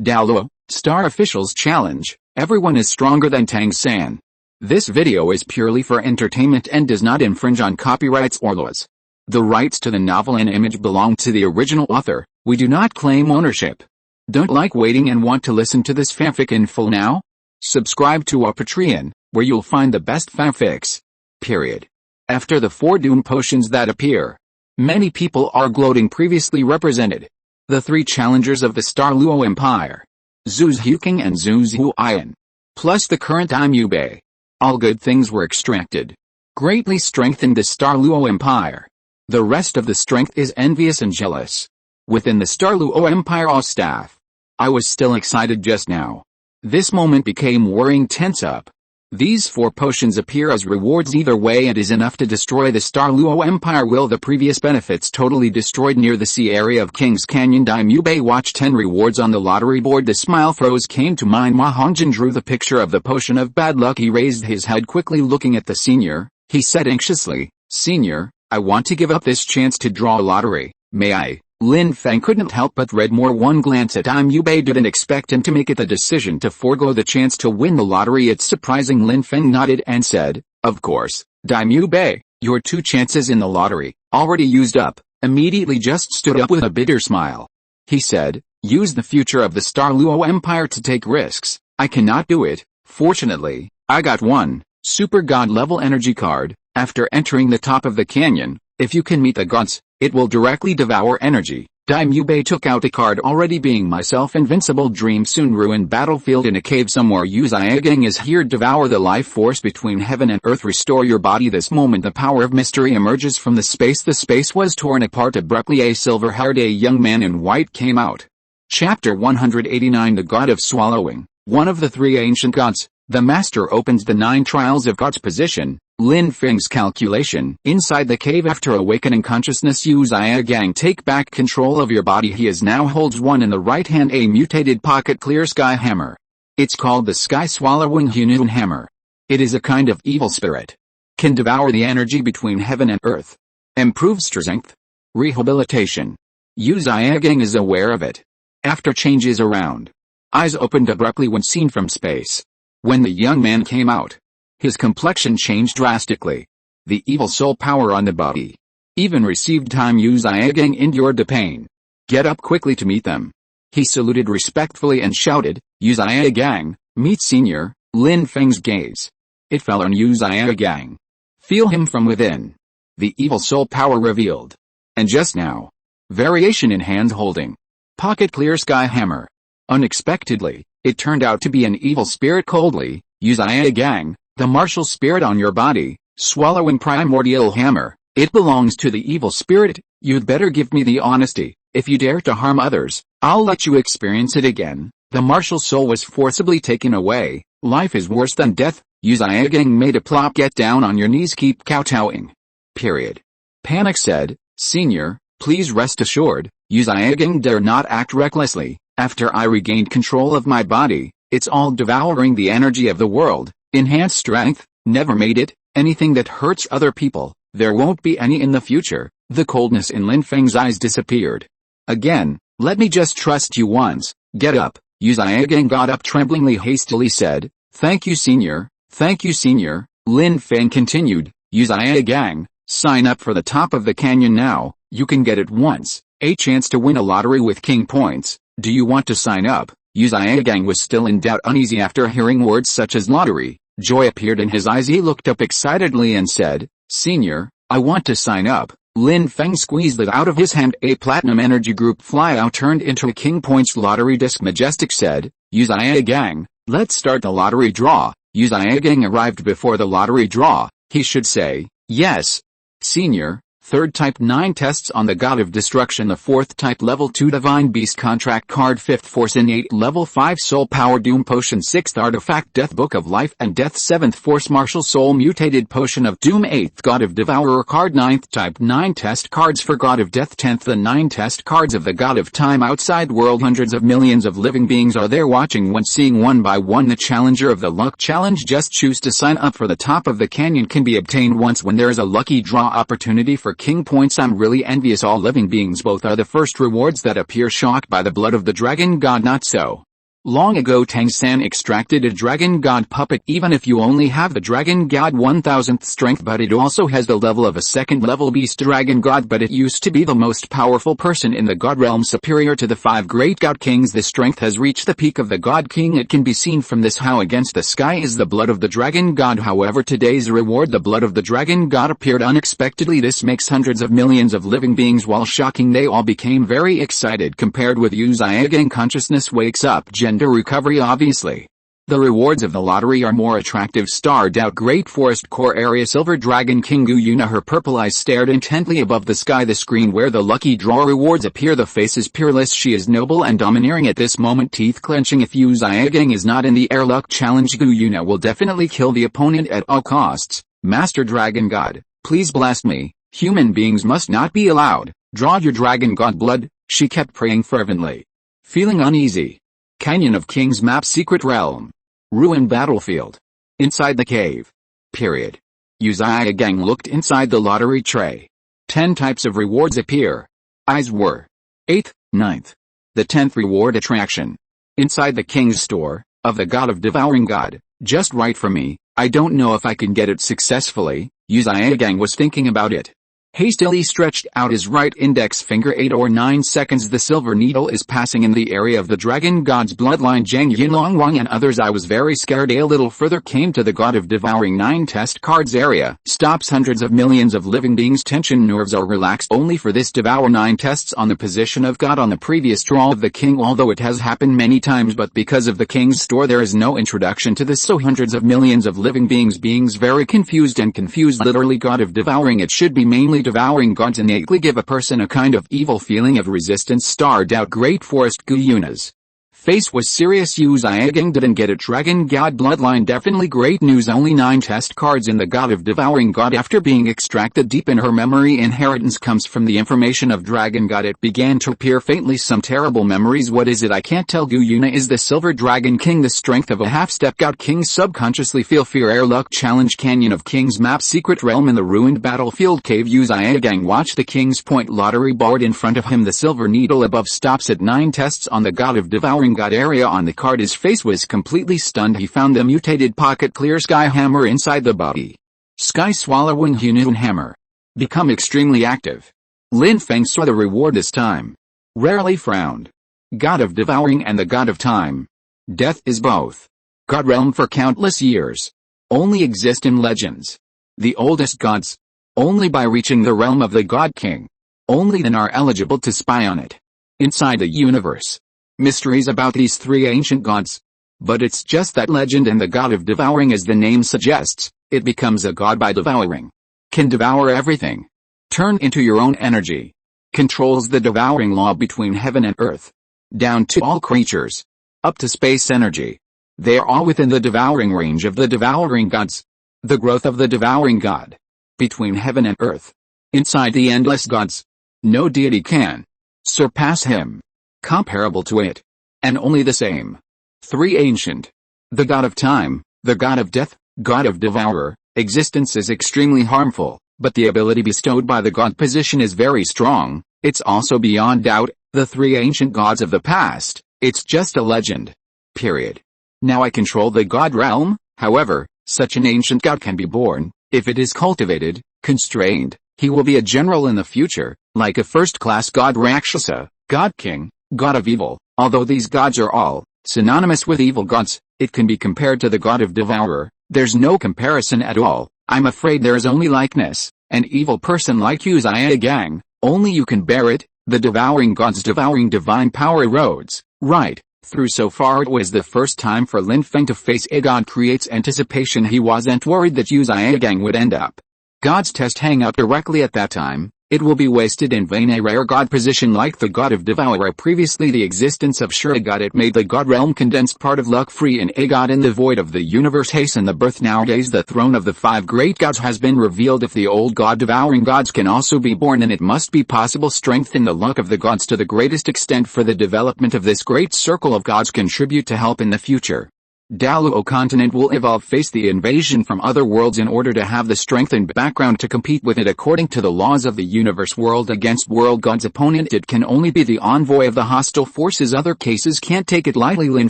Douluo, Star Officials Challenge, everyone is stronger than Tang San. This video is purely for entertainment and does not infringe on copyrights or laws. The rights to the novel and image belong to the original author, we do not claim ownership. Don't like waiting and want to listen to this fanfic in full now? Subscribe to our Patreon, where you'll find the best fanfics. Period. After the 4 doom potions that appear, many people are gloating previously represented. The 3 challengers of the Star Luo Empire, Zhu Huking and Zhu Huiyan, plus the current Imube. All good things were extracted. Greatly strengthened the Star Luo Empire. The rest of the strength is envious and jealous. Within the Star Luo Empire all staff. I was still excited just now. This moment became worrying tense up. These 4 potions appear as rewards either way and is enough to destroy the Star Luo Empire. Will the previous benefits totally destroyed near the sea area of King's Canyon? Imube watch 10 rewards on the lottery board. The smile froze came to mind. Ma Hongjin drew the picture of the potion of bad luck. He raised his head quickly looking at the senior. He said anxiously, "Senior, I want to give up this chance to draw a lottery. May I?" Lin Feng couldn't help but read more. One glance at Imube didn't expect him to make it the decision to forego the chance to win the lottery. It's surprising. Lin Feng nodded and said, "Of course, Imube, your 2 chances in the lottery, already used up." Immediately just stood up with a bitter smile. He said, "Use the future of the Star Luo Empire to take risks. I cannot do it. Fortunately, I got 1 super god level energy card. After entering the top of the canyon, if you can meet the gods, it will directly devour energy." Imube took out a card. Already being myself invincible. Dream soon ruin battlefield in a cave somewhere. Gang is here. Devour the life force between heaven and earth. Restore your body. This moment the power of mystery emerges from the space. The space was torn apart abruptly. A silver-haired young man in white came out. Chapter 189. The God of Swallowing. One of the 3 ancient gods, the master opens the 9 trials of God's position. Lin Feng's calculation. Inside the cave after awakening consciousness. Use Gang. Take back control of your body. He is now holds 1 in the right hand, a mutated pocket clear sky hammer. It's called the Sky Swallowing Hunun Hammer. It is a kind of evil spirit. Can devour the energy between heaven and earth. Improves strength. Rehabilitation. Use Gang is aware of it. After changes around. Eyes opened abruptly when seen from space. When the young man came out, his complexion changed drastically. The evil soul power on the body. Even received time. Use Gang endured the pain. Get up quickly to meet them. He saluted respectfully and shouted, "Use Gang, meet senior." Lin Feng's gaze. It fell on Use Gang. Feel him from within. The evil soul power revealed. And just now. Variation in hand holding. Pocket clear sky hammer. Unexpectedly, it turned out to be an evil spirit. Coldly, use Gang, the martial spirit on your body, swallowing primordial hammer. It belongs to the evil spirit. You'd better give me the honesty. If you dare to harm others, I'll let you experience it again. The martial soul was forcibly taken away. Life is worse than death. Use Gang made a plop. Get down on your knees. Keep kowtowing. Period. Panic said, "Senior, please rest assured, Use Gang dare not act recklessly. After I regained control of my body, it's all devouring the energy of the world. Enhanced strength, never made it. Anything that hurts other people, there won't be any in the future." The coldness in Lin Feng's eyes disappeared. "Again, let me just trust you once. Get up." Use Gang got up tremblingly, hastily said, "Thank you senior, thank you senior." Lin Feng continued, "Use Gang, sign up for the top of the canyon now. You can get it once, a chance to win a lottery with king points. Do you want to sign up?" Use Gang was still in doubt, uneasy after hearing words such as lottery. Joy appeared in his eyes. He looked up excitedly and said, "Senior, I want to sign up." Lin Feng squeezed it out of his hand. A platinum energy group flyout turned into a king points lottery disc. Majestic said, "Use Gang, let's start the lottery draw." Use Gang arrived before the lottery draw. He should say, "Yes, senior." 3rd type 9 tests on the God of Destruction. The 4th type level 2 Divine Beast contract card. 5th Force innate level 5 Soul Power Doom Potion. 6th Artifact Death Book of Life and Death. 7th Force Martial Soul Mutated Potion of Doom. 8th God of Devourer card. 9th type 9 test cards for God of Death. 10th the 9 test cards of the God of Time. Outside world, hundreds of millions of living beings are there watching. When seeing one by one the challenger of the luck challenge, just choose to sign up for the top of the canyon. Can be obtained once when there is a lucky draw opportunity for king points. I'm really envious. All living beings both are the first rewards that appear. Shocked by the blood of the dragon god. Not so. Long ago Tang San extracted a dragon god puppet. Even if you only have the dragon god 1000th strength, but it also has the level of a second level beast dragon god, but it used to be the most powerful person in the god realm, superior to the 5 great god kings. The strength has reached the peak of the god king. It can be seen from this how against the sky is the blood of the dragon god. However, today's reward, the blood of the dragon god, appeared unexpectedly. This makes hundreds of millions of living beings while shocking. They all became very excited. Compared with Yu Zhiagang, consciousness wakes up. Gender recovery. Obviously, the rewards of the lottery are more attractive. Starred out Great Forest Core Area. Silver Dragon King Gu Yuna. Her purple eyes stared intently above the sky. The screen where the lucky draw rewards appear. The face is peerless. She is noble and domineering at this moment, teeth clenching. If Yu Zhiagang is not in the air luck challenge, Gu Yuna will definitely kill the opponent at all costs. Master Dragon God, please blast me. Human beings must not be allowed. Draw your dragon god blood, she kept praying fervently. Feeling uneasy. Canyon of Kings map. Secret realm. Ruined battlefield. Inside the cave. Period. Yu Zhiagang looked inside the lottery tray. 10 types of rewards appear. Eyes were 8th, 9th. The 10th reward attraction. Inside the king's store, of the god of devouring god. Just right for me. I don't know if I can get it successfully. Yu Zhiagang was thinking about it. Hastily stretched out his right index finger. 8 or 9 seconds. The silver needle is passing in the area of the dragon god's bloodline. Zhang Yinlong Wang and others. I was very scared. A little further came to the god of devouring 9 test cards area. Stops hundreds of millions of living beings. Tension nerves are relaxed only for this. Devour 9 tests on the position of god on the previous draw of the king. Although it has happened many times, but because of the king's store there is no introduction to this, so hundreds of millions of living beings very confused and confused. Literally god of devouring. It should be mainly devouring gods innately give a person a kind of evil feeling of resistance. Starred out Great Forest Gu Yuna's face was serious. Yu Zhiagang didn't get it. Dragon god bloodline. Definitely great news. Only 9 test cards in the god of devouring god. After being extracted deep in her memory, inheritance comes from the information of dragon god. It began to appear faintly some terrible memories. What is it? I can't tell. Gu Yuna is the silver dragon king, the strength of a half-step god king. Subconsciously feel fear. Air luck challenge. Canyon of Kings map. Secret realm in the ruined battlefield cave. Yu Zhiagang watch the king's point lottery board in front of him. The silver needle above stops at 9 tests on the god of devouring god area on the card. His face was completely stunned. He found the mutated pocket clear sky hammer inside the body. Sky swallowing Hunun hammer. Become extremely active. Lin Feng saw the reward this time. Rarely frowned. God of devouring and the god of time. Death is both. God realm for countless years. Only exist in legends. The oldest gods. Only by reaching the realm of the god king. Only then are eligible to spy on it. Inside the universe. Mysteries about these 3 ancient gods. But it's just that legend, and the god of devouring, as the name suggests, it becomes a god by devouring. Can devour everything. Turn into your own energy. Controls the devouring law between heaven and earth. Down to all creatures. Up to space energy. They are all within the devouring range of the devouring gods. The growth of the devouring god. Between heaven and earth. Inside the endless gods. No deity can surpass him. Comparable to it. And only the same. 3 ancient. The god of time, the god of death, god of devourer. Existence is extremely harmful, but the ability bestowed by the god position is very strong. It's also beyond doubt, the 3 ancient gods of the past. It's just a legend. Period. Now I control the god realm. However, such an ancient god can be born. If it is cultivated, constrained, he will be a general in the future, like a first-class god Rakshasa, god king, god of evil. Although these gods are all synonymous with evil gods, it can be compared to the god of devourer. There's no comparison at all. I'm afraid there is only likeness. An evil person like Yu Zhiagang, only you can bear it. The devouring gods devouring divine power erodes right through. So far it was the first time for Lin Feng to face a god. Creates anticipation. He wasn't worried that Yu Zhiagang would end up God's test hang up directly at that time. It will be wasted in vain. A rare god position like the god of devourer. Previously the existence of sure god, it made the god realm condensed part of luck free in a god in the void of the universe. Hasten the birth. Nowadays the throne of the 5 great gods has been revealed. If the old god devouring gods can also be born, then it must be possible. Strengthen the luck of the gods to the greatest extent for the development of this great circle of gods. Contribute to help in the future. Douluo Continent will evolve face the invasion from other worlds in order to have the strength and background to compete with it according to the laws of the universe. World against world, God's opponent, it can only be the envoy of the hostile forces. Other cases can't take it lightly. Lin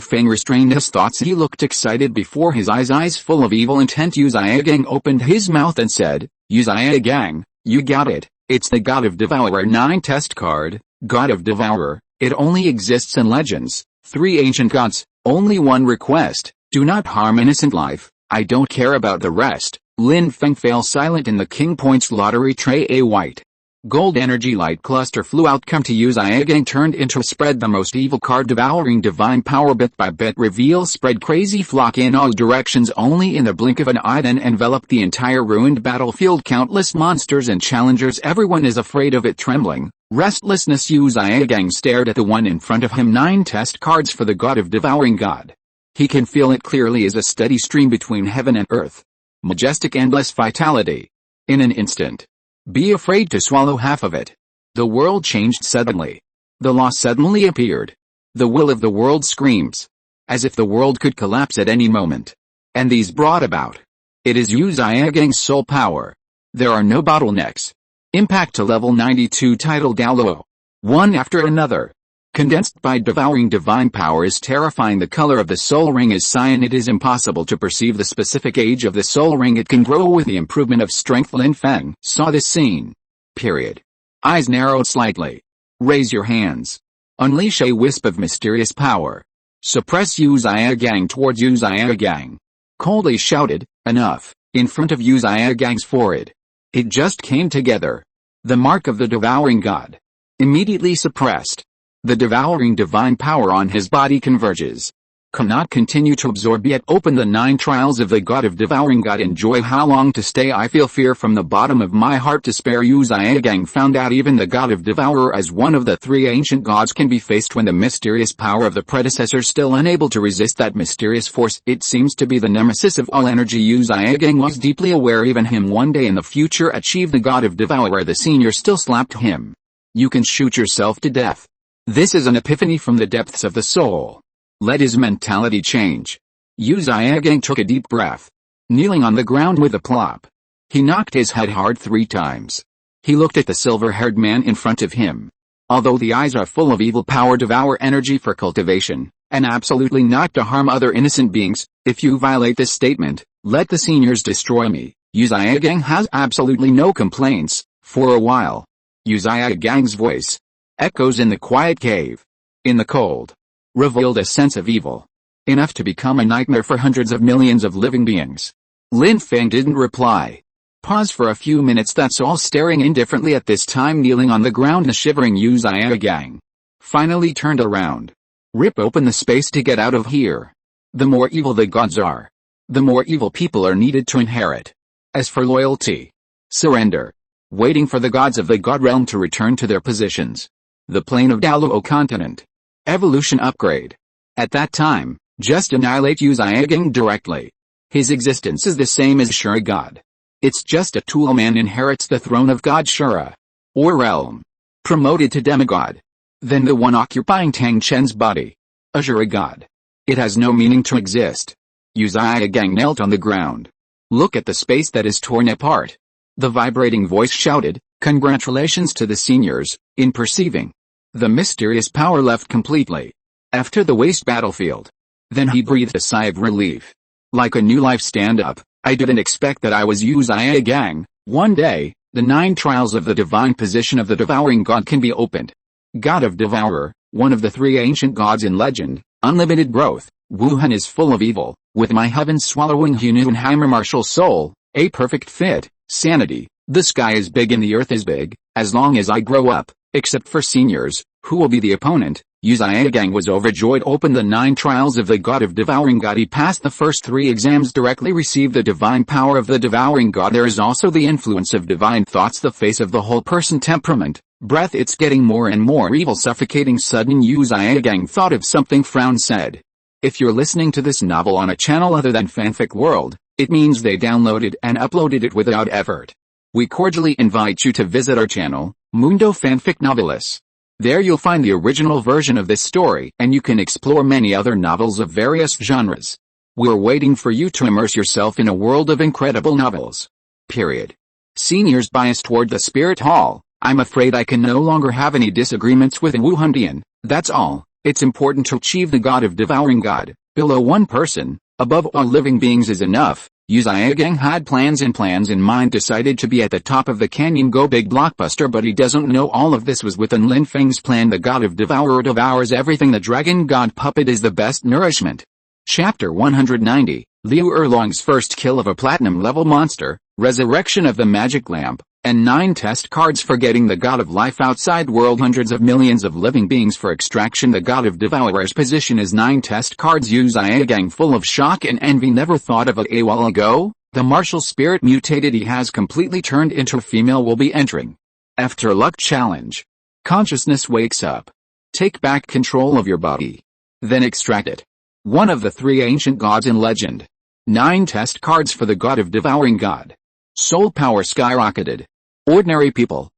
Feng restrained his thoughts. He looked excited before his eyes full of evil intent. Yu Xiaogang opened his mouth and said, Yu Xiaogang, you got it. It's the God of Devourer 9 test card, God of Devourer. It only exists in legends. 3 ancient gods, only one request, do not harm innocent life, I don't care about the rest. Lin Feng fell silent in the king points lottery tray. A white gold energy light cluster flew out. Come to Yu Xiaogang turned into a spread the most evil card, devouring divine power bit by bit. Reveal spread crazy flock in all directions only in the blink of an eye, then enveloped the entire ruined battlefield. Countless monsters and challengers, everyone is afraid of it, trembling. Restlessness. Yu Xiaogang stared at the one in front of him. 9 test cards for the God of Devouring God. He can feel it clearly as a steady stream between heaven and earth. Majestic endless vitality. In an instant. Be afraid to swallow half of it. The world changed suddenly. The law suddenly appeared. The will of the world screams. As if the world could collapse at any moment. And these brought about. It is Yu Xiaogang's soul power. There are no bottlenecks. Impact to level 92 title Douluo. One after another. Condensed by devouring divine power is terrifying. The color of the soul ring is cyan. It is impossible to perceive the specific age of the soul ring. It can grow with the improvement of strength. Lin Feng saw this scene. Period. Eyes narrowed slightly. Raise your hands. Unleash a wisp of mysterious power. Suppress Yu Xiaogang. Towards Yu Xiaogang. Coldly shouted, enough, in front of Yu Xiaogang's forehead. It just came together. The mark of the devouring god. Immediately suppressed. The devouring divine power on his body converges. Cannot continue to absorb yet. Open the 9 trials of the God of Devouring God. Enjoy. How long to stay? I feel fear from the bottom of my heart. Despair. Yu Xiaogang found out even the God of Devourer as one of the 3 ancient gods can be faced when the mysterious power of the predecessor still unable to resist that mysterious force. It seems to be the nemesis of all energy. Yu Xiaogang was deeply aware even him one day in the future achieve the God of Devourer. The senior still slapped him. You can shoot yourself to death. This is an epiphany from the depths of the soul. Let his mentality change. Yu Xiaogang took a deep breath. Kneeling on the ground with a plop. He knocked his head hard 3 times. He looked at the silver-haired man in front of him. Although the eyes are full of evil power, devour energy for cultivation, and absolutely not to harm other innocent beings. If you violate this statement, let the seniors destroy me. Yu Xiaogang has absolutely no complaints, for a while. Yu Xiaogang's voice echoes in the quiet cave. In the cold. Revealed a sense of evil. Enough to become a nightmare for hundreds of millions of living beings. Lin Feng didn't reply. Pause for a few minutes. That's all. Staring indifferently at this time kneeling on the ground the shivering Yu Xiaogang. Finally turned around. Rip open the space to get out of here. The more evil the gods are, the more evil people are needed to inherit. As for loyalty, surrender. Waiting for the gods of the god realm to return to their positions. The plane of Douluo Continent. Evolution upgrade. At that time, just annihilate Yu Xiaogang directly. His existence is the same as Shura God. It's just a tool. Man inherits the throne of God Shura. Or realm. Promoted to demigod. Then the one occupying Tang San's body. A Shura God. It has no meaning to exist. Yu Xiaogang knelt on the ground. Look at the space that is torn apart. The vibrating voice shouted, congratulations to the seniors, in perceiving. The mysterious power left completely. After the waste battlefield. Then he breathed a sigh of relief. Like a new life. Stand up. I didn't expect that I was Yu Xiaogang. One day, the 9 trials of the divine position of the devouring god can be opened. God of Devourer, one of the 3 ancient gods in legend, unlimited growth. Wuhan is full of evil, with my heaven-swallowing Hununheimer martial soul, a perfect fit. Sanity. The sky is big and the earth is big, as long as I grow up, except for seniors, who will be the opponent. Yu Xiaogang was overjoyed. Opened the 9 trials of the God of Devouring God. He passed the first 3 exams directly. Received the divine power of the Devouring God. There is also the influence of divine thoughts. The face of the whole person. Temperament. Breath. It's getting more and more evil. Suffocating. Sudden. Yu Xiaogang thought of something. Frowned. Said. If you're listening to this novel on a channel other than Fanfic World, it means they downloaded and uploaded it without effort. We cordially invite you to visit our channel, Mundo Fanfic Novelis. There you'll find the original version of this story, and you can explore many other novels of various genres. We're waiting for you to immerse yourself in a world of incredible novels. Period. Seniors bias toward the Spirit Hall. I'm afraid I can no longer have any disagreements with Wuhun Temple. That's all. It's important to achieve the God of Devouring God. Below one person, above all living beings is enough. Yu Zhigang had plans in mind, decided to be at the top of the canyon, go big blockbuster, but he doesn't know all of this was within Lin Feng's plan. The God of Devourer devours everything. The dragon god puppet is the best nourishment. Chapter 190, Liu Erlong's first kill of a platinum level monster, resurrection of the magic lamp, and 9 test cards for getting the god of life outside world. Hundreds of millions of living beings for extraction. The god of Devourer's position is 9 test cards. Yu Zhigang, full of shock and envy, never thought of it a while ago. The martial spirit mutated, he has completely turned into a female, will be entering. After luck challenge. Consciousness wakes up. Take back control of your body. Then extract it. One of the 3 ancient gods in legend. 9 test cards for the god of Devouring God. Soul power skyrocketed. Ordinary people.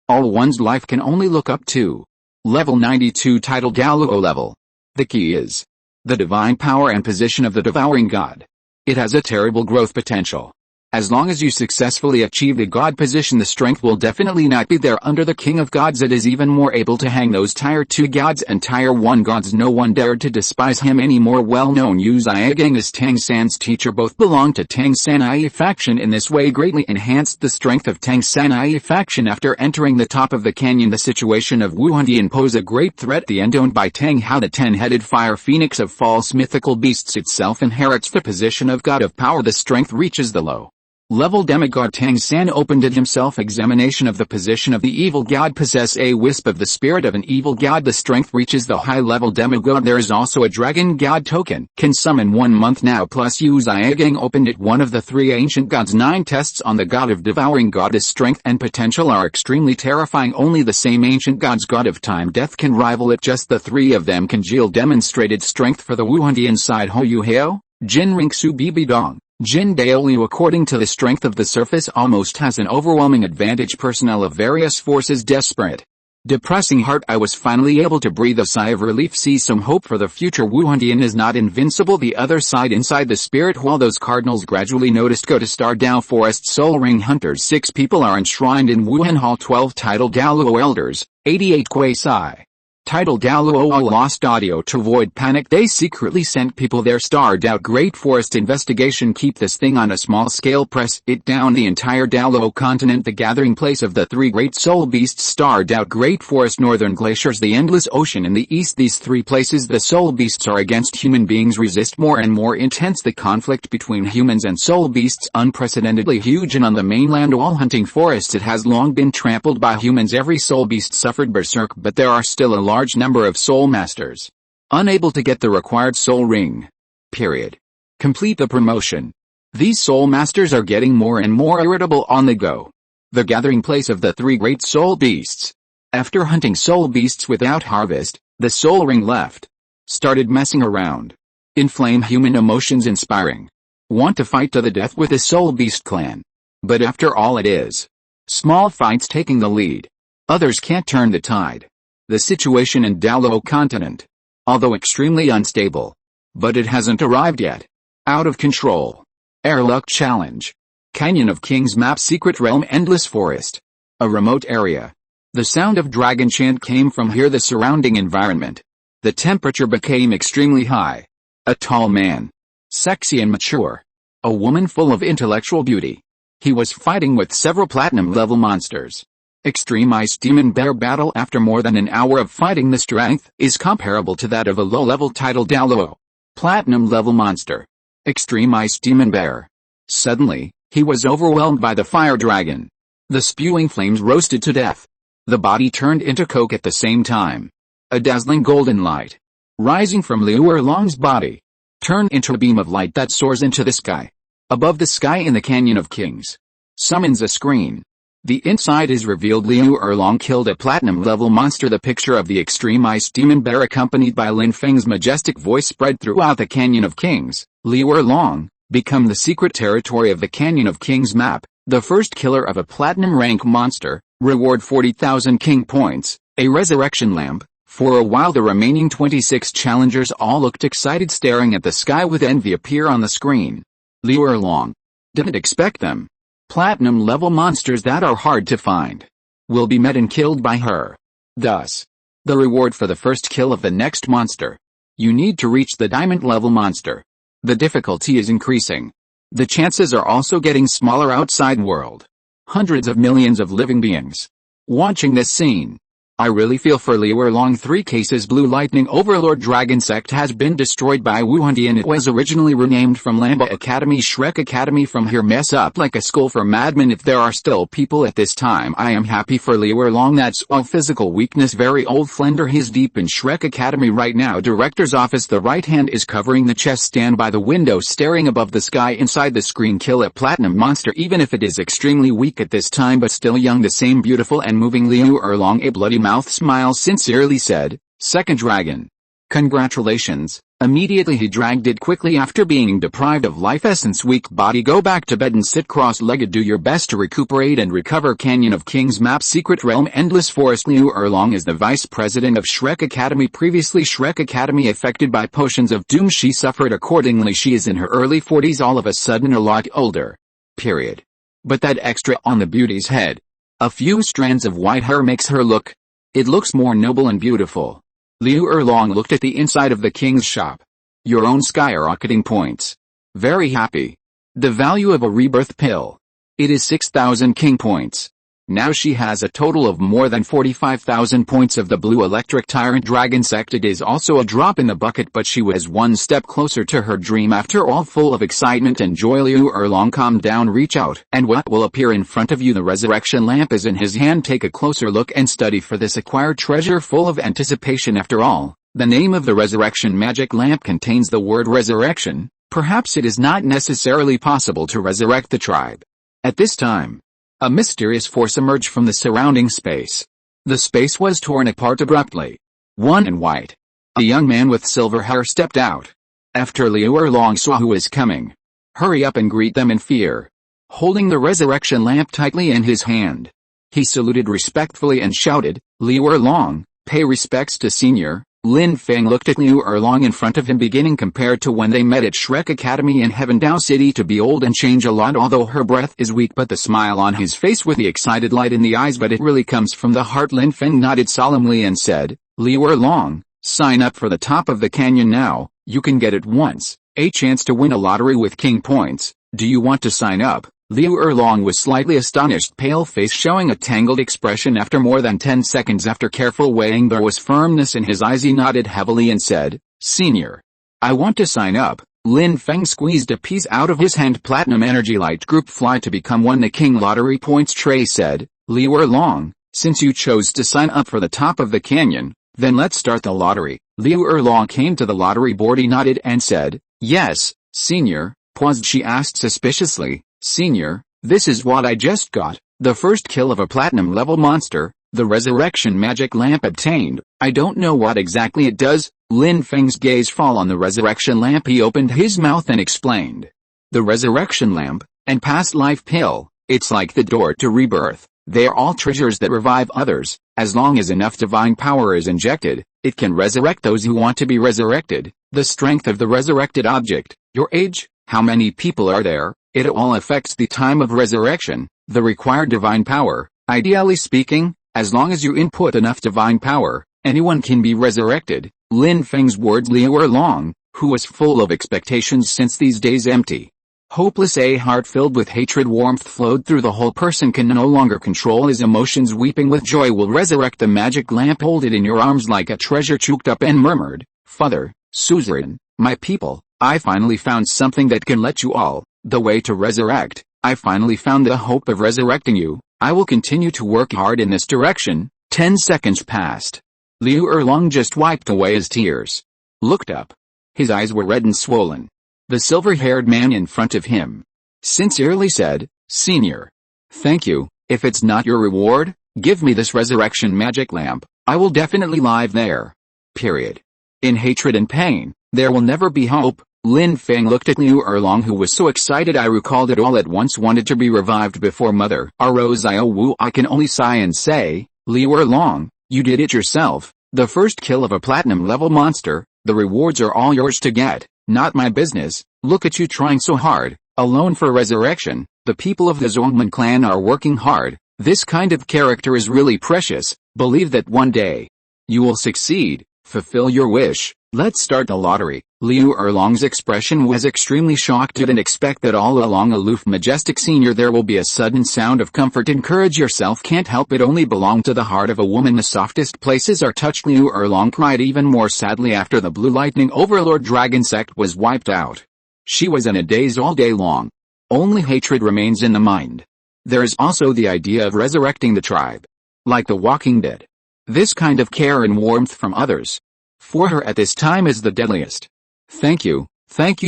All one's life can only look up to. Level 92 title Douluo level. The key is the divine power and position of the Devouring God. It has a terrible growth potential. As long as you successfully achieve the God position, the strength will definitely not be there. Under the King of Gods, it is even more able to hang those Tier 2 gods and Tier 1 gods. No one dared to despise him anymore. Well-known Yu Zhigang is Tang San's teacher. Both belong to Tang San I faction. In this way greatly enhanced the strength of Tang San I faction. After entering the top of the canyon, the situation of Wuhun Temple pose a great threat. The end owned by Tang Hao, the 10-headed fire phoenix of false mythical beasts, itself inherits the position of God of power. The strength reaches the low level demigod. Tang San opened it himself. Examination of the position of the evil god. Possess a wisp of the spirit of an evil god. The strength reaches the high level demigod. There is also a dragon god token. Can summon 1 month now. Plus Yu Zhigang opened it. One of the 3 ancient gods. 9 tests on the god of Devouring God. His strength and potential are extremely terrifying. Only the same ancient gods, god of time death, can rival it. Just the 3 of them congeal. Demonstrated strength for the Wuhun Temple inside Ho Yu Hao, Jin Ringsu, Bibi Dong. Jin Daoliu, according to the strength of the surface, almost has an overwhelming advantage. Personnel of various forces desperate. Depressing heart. I was finally able to breathe a sigh of relief. See some hope for the future. Wuhun Temple is not invincible. The other side, inside the spirit hall, those cardinals gradually noticed. Go to Star Dao Forest. Soul Ring Hunters. 6 people are enshrined in Wuhan Hall. 12 title Douluo Elders. 88 Kuei Sai. Title Douluo lost audio. To avoid panic, they secretly sent people there. Starred out Great Forest investigation. Keep this thing on a small scale. Press it down. The entire Douluo Continent, the gathering place of the 3 great soul beasts. Starred out Great Forest, northern glaciers, the endless ocean in the east. These 3 places the soul beasts are against human beings. Resist more and more intense. The conflict between humans and soul beasts unprecedentedly huge. And on the mainland, all hunting forests, it has long been trampled by humans. Every soul beast suffered berserk, but there are still a large number of soul masters unable to get the required soul ring. Period. Complete the promotion. These soul masters are getting more and more irritable on the go. The gathering place of the 3 great soul beasts. After hunting soul beasts without harvest, the soul ring left. Started messing around. Inflame human emotions, inspiring. Want to fight to the death with the soul beast clan. But after all, it is small fights taking the lead. Others can't turn the tide. The situation in Douluo Continent, although extremely unstable, but it hasn't arrived yet. Out of control. Air luck challenge. Canyon of Kings map. Secret realm. Endless forest. A remote area. The sound of dragon chant came from here. The surrounding environment. The temperature became extremely high. A tall man. Sexy and mature. A woman full of intellectual beauty. He was fighting with several platinum level monsters. Extreme Ice Demon Bear battle. After more than an hour of fighting, the strength is comparable to that of a low-level title Douluo Platinum level monster. Extreme Ice Demon Bear. Suddenly, he was overwhelmed by the fire dragon. The spewing flames roasted to death. The body turned into coke at the same time. A dazzling golden light, rising from Liu Erlong's body, turned into a beam of light that soars into the sky. Above the sky in the Canyon of Kings. Summons a screen. The inside is revealed. Liu Erlong killed a platinum level monster. The picture of the Extreme Ice Demon Bear accompanied by Lin Feng's majestic voice spread throughout the Canyon of Kings. Liu Erlong, become the secret territory of the Canyon of Kings map, the first killer of a platinum rank monster, reward 40,000 king points, a resurrection lamp, For a while the remaining 26 challengers all looked excited, staring at the sky with envy appear on the screen. Liu Erlong didn't expect them. Platinum level monsters that are hard to find will be met and killed by her. Thus, the reward for the first kill of the next monster. You need to reach the diamond level monster. The difficulty is increasing. The chances are also getting smaller outside world. Hundreds of millions of living beings watching this scene. I really feel for Liu Erlong. 3 cases. Blue Lightning Overlord Dragon Sect has been destroyed by Wuhun Temple. It was originally renamed from Lamba Academy Shrek Academy. From here mess up like a school for madmen. If there are still people at this time, I am happy for Liu Erlong. That's all. Physical weakness. Very old Flender. He's deep in Shrek Academy right now. Director's office. The right hand is covering the chest. Stand by the window staring above the sky. Inside the screen. Kill a platinum monster even if it is extremely weak at this time but still young. The same beautiful and moving Liu Erlong. A bloody mouth smile sincerely said, "Second dragon. Congratulations." Immediately he dragged it quickly after being deprived of life essence. Weak body. Go back to bed and sit cross-legged. Do your best to recuperate and recover. Canyon of Kings map. Secret realm. Endless forest. Liu Erlong is the vice president of Shrek Academy. Previously Shrek Academy affected by potions of doom. She suffered accordingly. She is in her early 40s, all of a sudden a lot older. Period. But that extra on the beauty's head, a few strands of white hair makes her look, it looks more noble and beautiful. Liu Erlong looked at the inside of the king's shop. Your own skyrocketing points. Very happy. The value of a rebirth pill. It is 6,000 king points. Now she has a total of more than 45,000 points of the blue electric tyrant dragon sect. It is also a drop in the bucket but she was one step closer to her dream. After all, full of excitement and joy, Liu Erlong calmed down. Reach out and what will appear in front of you? The resurrection lamp is in his hand. Take a closer look and study for this acquired treasure. Full of anticipation. After all, the name of the resurrection magic lamp contains the word resurrection. Perhaps it is not necessarily possible to resurrect the tribe. At this time, a mysterious force emerged from the surrounding space. The space was torn apart abruptly. One in white. A young man with silver hair stepped out. After Liu Erlong saw who was coming, hurry up and greet them in fear. Holding the resurrection lamp tightly in his hand, he saluted respectfully and shouted, "Liu Erlong, pay respects to Senior." Lin Feng looked at Liu Erlong in front of him, beginning compared to when they met at Shrek Academy in Heavendao City to be old and change a lot. Although her breath is weak but the smile on his face with the excited light in the eyes, but it really comes from the heart. Lin Feng nodded solemnly and said, "Liu Erlong, sign up for the top of the canyon now. You can get it once, a chance to win a lottery with king points. Do you want to sign up?" Liu Erlong was slightly astonished, pale face showing a tangled expression. After more than 10 seconds after careful weighing there was firmness in his eyes. He nodded heavily and said, "Senior, I want to sign up." Lin Feng squeezed a piece out of his hand. Platinum Energy Light Group Fly to become one. The king lottery points tray said, "Liu Erlong, since you chose to sign up for the top of the canyon, then let's start the lottery." Liu Erlong came to the lottery board. He nodded and said, "Yes, Senior." Paused. She asked suspiciously, "Senior, this is what I just got. The first kill of a platinum level monster, the resurrection magic lamp obtained. I don't know what exactly it does." Lin Feng's gaze fall on the resurrection lamp. He opened his mouth and explained. The resurrection lamp, and past life pill, it's like the door to rebirth. They are all treasures that revive others. As long as enough divine power is injected, it can resurrect those who want to be resurrected. The strength of the resurrected object, your age, how many people are there, it all affects the time of resurrection, the required divine power. Ideally speaking, as long as you input enough divine power, anyone can be resurrected. Lin Feng's words. Liu Erlong, who was full of expectations since these days empty, hopeless, a heart filled with hatred, warmth flowed through the whole person, can no longer control his emotions. Weeping with joy, will resurrect the magic lamp. Hold it in your arms like a treasure. Choked up and murmured, "Father, suzerain, my people, I finally found something that can let you all, the way to resurrect. I finally found the hope of resurrecting you. I will continue to work hard in this direction." 10 seconds passed. Liu Erlong just wiped away his tears. Looked up. His eyes were red and swollen. The silver-haired man in front of him sincerely said, "Senior, thank you. If it's not your reward, give me this resurrection magic lamp. I will definitely live there. Period. In hatred and pain, there will never be hope." Lin Feng looked at Liu Erlong, who was so excited I recalled it all at once, wanted to be revived before Mother Rose Wu. I can only sigh and say, "Liu Erlong, you did it yourself. The first kill of a platinum-level monster, the rewards are all yours to get, not my business. Look at you trying so hard, alone for resurrection. The people of the Zongman clan are working hard. This kind of character is really precious. Believe that one day you will succeed. Fulfill your wish. Let's start the lottery. Liu Erlong's expression was extremely shocked. Didn't expect that. All along, aloof, majestic senior, there will be a sudden sound of comfort. Encourage yourself, can't help it, only belong to the heart of a woman. The softest places are touched. Liu Erlong cried even more sadly after the Blue Lightning Overlord Dragon sect was wiped out. She was in a daze all day long. Only hatred remains in the mind. There is also the idea of resurrecting the tribe. Like the Walking Dead. This kind of care and warmth from others, for her at this time, is the deadliest. Thank you,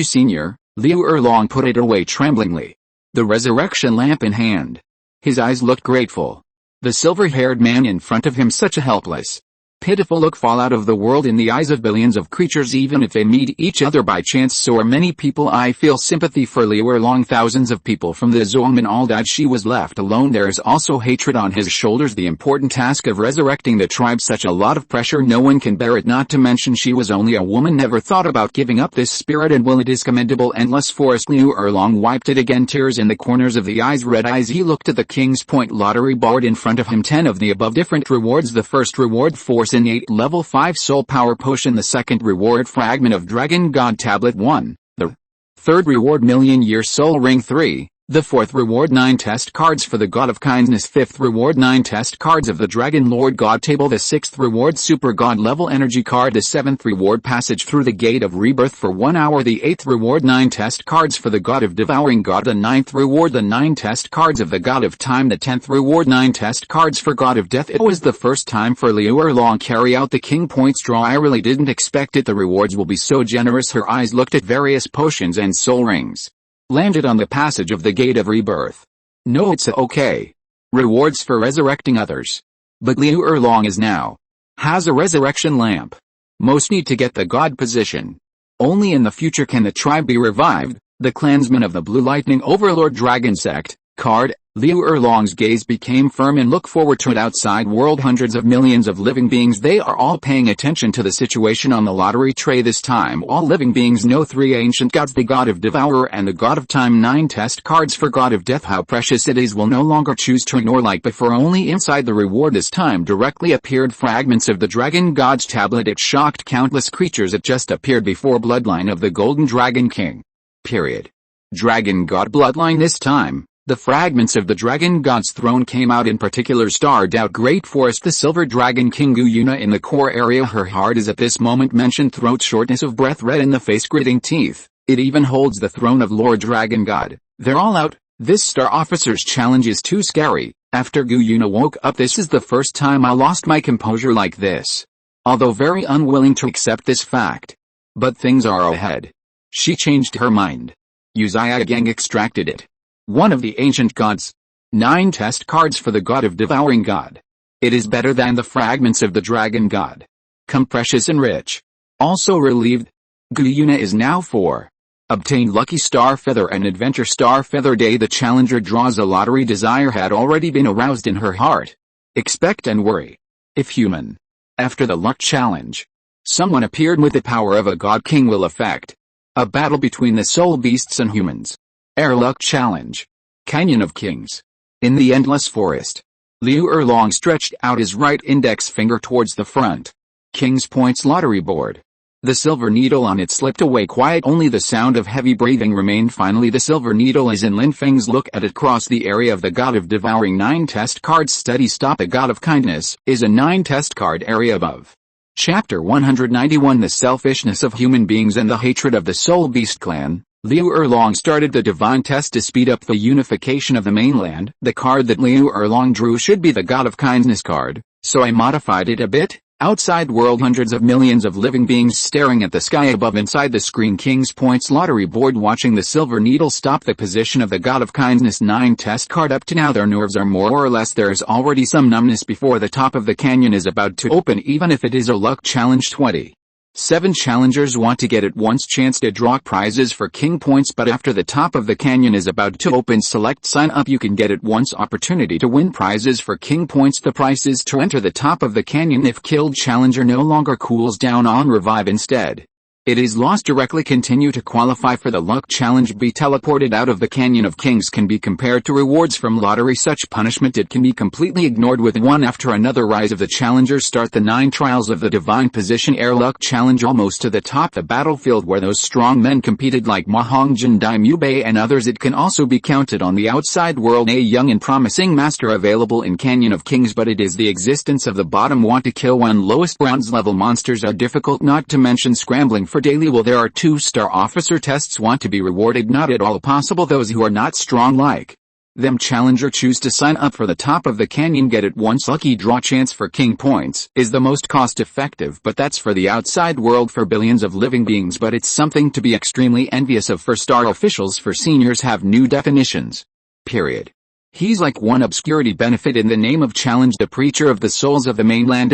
senior. Liu Erlong put it away tremblingly, the resurrection lamp in hand. His eyes looked grateful. The silver-haired man in front of him, such a helpless, pitiful look, fall out of the world in the eyes of billions of creatures, even if they meet each other by chance. So are many people. I feel sympathy for Liu Erlong. Thousands of people from the Zongman all died. She was left alone. There is also hatred on his shoulders. The important task of resurrecting the tribe, such a lot of pressure, no one can bear it. Not to mention she was only a woman, never thought about giving up this spirit and will. It is commendable. Endless forest. Liu Erlong wiped it again, tears in the corners of the eyes, red eyes. He looked at the King's Point lottery board in front of him. 10 of the above different rewards. The first reward, Force in 8 level 5 soul power potion. The second reward, fragment of Dragon God tablet 1. The third reward, million year soul ring 3. The fourth reward, 9 test cards for the God of Kindness. Fifth reward, 9 test cards of the Dragon Lord God table. The sixth reward, Super God level energy card. The seventh reward, passage through the gate of rebirth for 1 hour. The eighth reward, 9 test cards for the God of devouring God. The ninth reward, the 9 test cards of the God of time. The 10th reward, 9 test cards for God of death. It was the first time for Liu Erlong carry out the King Points draw. I really didn't expect it. The rewards will be so generous. Her eyes looked at various potions and soul rings. Landed on the passage of the gate of rebirth. No, it's okay. Rewards for resurrecting others. But Liu Erlong is now has a resurrection lamp. Most need to get the God position. Only in the future can the tribe be revived. The clansmen of the Blue Lightning Overlord Dragon Sect. Card. Liu Erlong's gaze became firm and looked forward to it. Outside world, hundreds of millions of living beings. They are all paying attention to the situation on the lottery tray. This time all living beings know 3 ancient gods, the God of Devourer and the God of Time. 9 test cards for God of Death. How precious it is. Will no longer choose turn or like before. Only inside the reward this time directly appeared fragments of the Dragon God's tablet. It shocked countless creatures. It just appeared before bloodline of the Golden Dragon King. Period. Dragon God bloodline. This time the fragments of the Dragon God's throne came out, in particular starred out Great Forest, the Silver Dragon King Guyuna in the core area. Her heart is at this moment mentioned. Throat, shortness of breath, red in the face, gritting teeth. It even holds the throne of Lord Dragon God. They're all out. This Star Officer's challenge is too scary. After Guyuna woke up, this is the first time I lost my composure like this. Although very unwilling to accept this fact. But things are ahead. She changed her mind. Uzziah Gang extracted it. One of the ancient gods. 9 test cards for the God of Devouring God. It is better than the fragments of the Dragon God. Come precious and rich. Also relieved. Guyuna is now 4. Obtained Lucky Star Feather and Adventure Star Feather Day. The challenger draws a lottery. Desire had already been aroused in her heart. Expect and worry. If human. After the luck challenge, someone appeared with the power of a God King will affect a battle between the soul beasts and humans. Air Luck Challenge. Canyon of Kings. In the endless forest. Liu Erlong stretched out his right index finger towards the front. King's Points lottery board. The silver needle on it slipped away quiet. Only the sound of heavy breathing remained. Finally the silver needle is in Lin Feng's. Look at it. Cross the area of the God of Devouring. 9 test cards. Steady stop. The God of Kindness is a 9 test card area above. Chapter 191. The selfishness of human beings and the hatred of the Soul Beast clan. Liu Erlong started the divine test to speed up the unification of the mainland. The card that Liu Erlong drew should be the God of Kindness card, so I modified it a bit. Outside world, hundreds of millions of living beings staring at the sky above. Inside the screen, King's Points lottery board watching the silver needle stop the position of the God of Kindness. 9 test card. Up to now their nerves are more or less. There is already some numbness before the top of the canyon is about to open, even if it is a luck challenge. 20 7 challengers want to get at once chance to draw prizes for king points, but after the top of the canyon is about to open, select sign up. You can get at once opportunity to win prizes for king points. The price is to enter the top of the canyon. If killed, challenger no longer cools down on revive, instead it is lost directly. Continue to qualify for the luck challenge. Be teleported out of the Canyon of Kings can be compared to rewards from lottery. Such punishment it can be completely ignored with one after another. Rise of the challengers. Start the 9 trials of the divine position air luck challenge. Almost to the top, the battlefield where those strong men competed like Mahongjin Daimubei and others. It can also be counted on the outside world. A young and promising master available in Canyon of Kings, but it is the existence of the bottom. Want to kill one lowest bronze level monsters are difficult, not to mention scrambling for daily. Well, there are 2-star officer tests. Want to be rewarded? Not at all possible. Those who are not strong like them challenger choose to sign up for the top of the canyon. Get at once lucky draw chance for king points is the most cost effective, but that's for the outside world for billions of living beings, but it's something to be extremely envious of for star officials. For seniors have new definitions. Period. He's like one obscurity benefit in the name of challenge, the preacher of the souls of the mainland.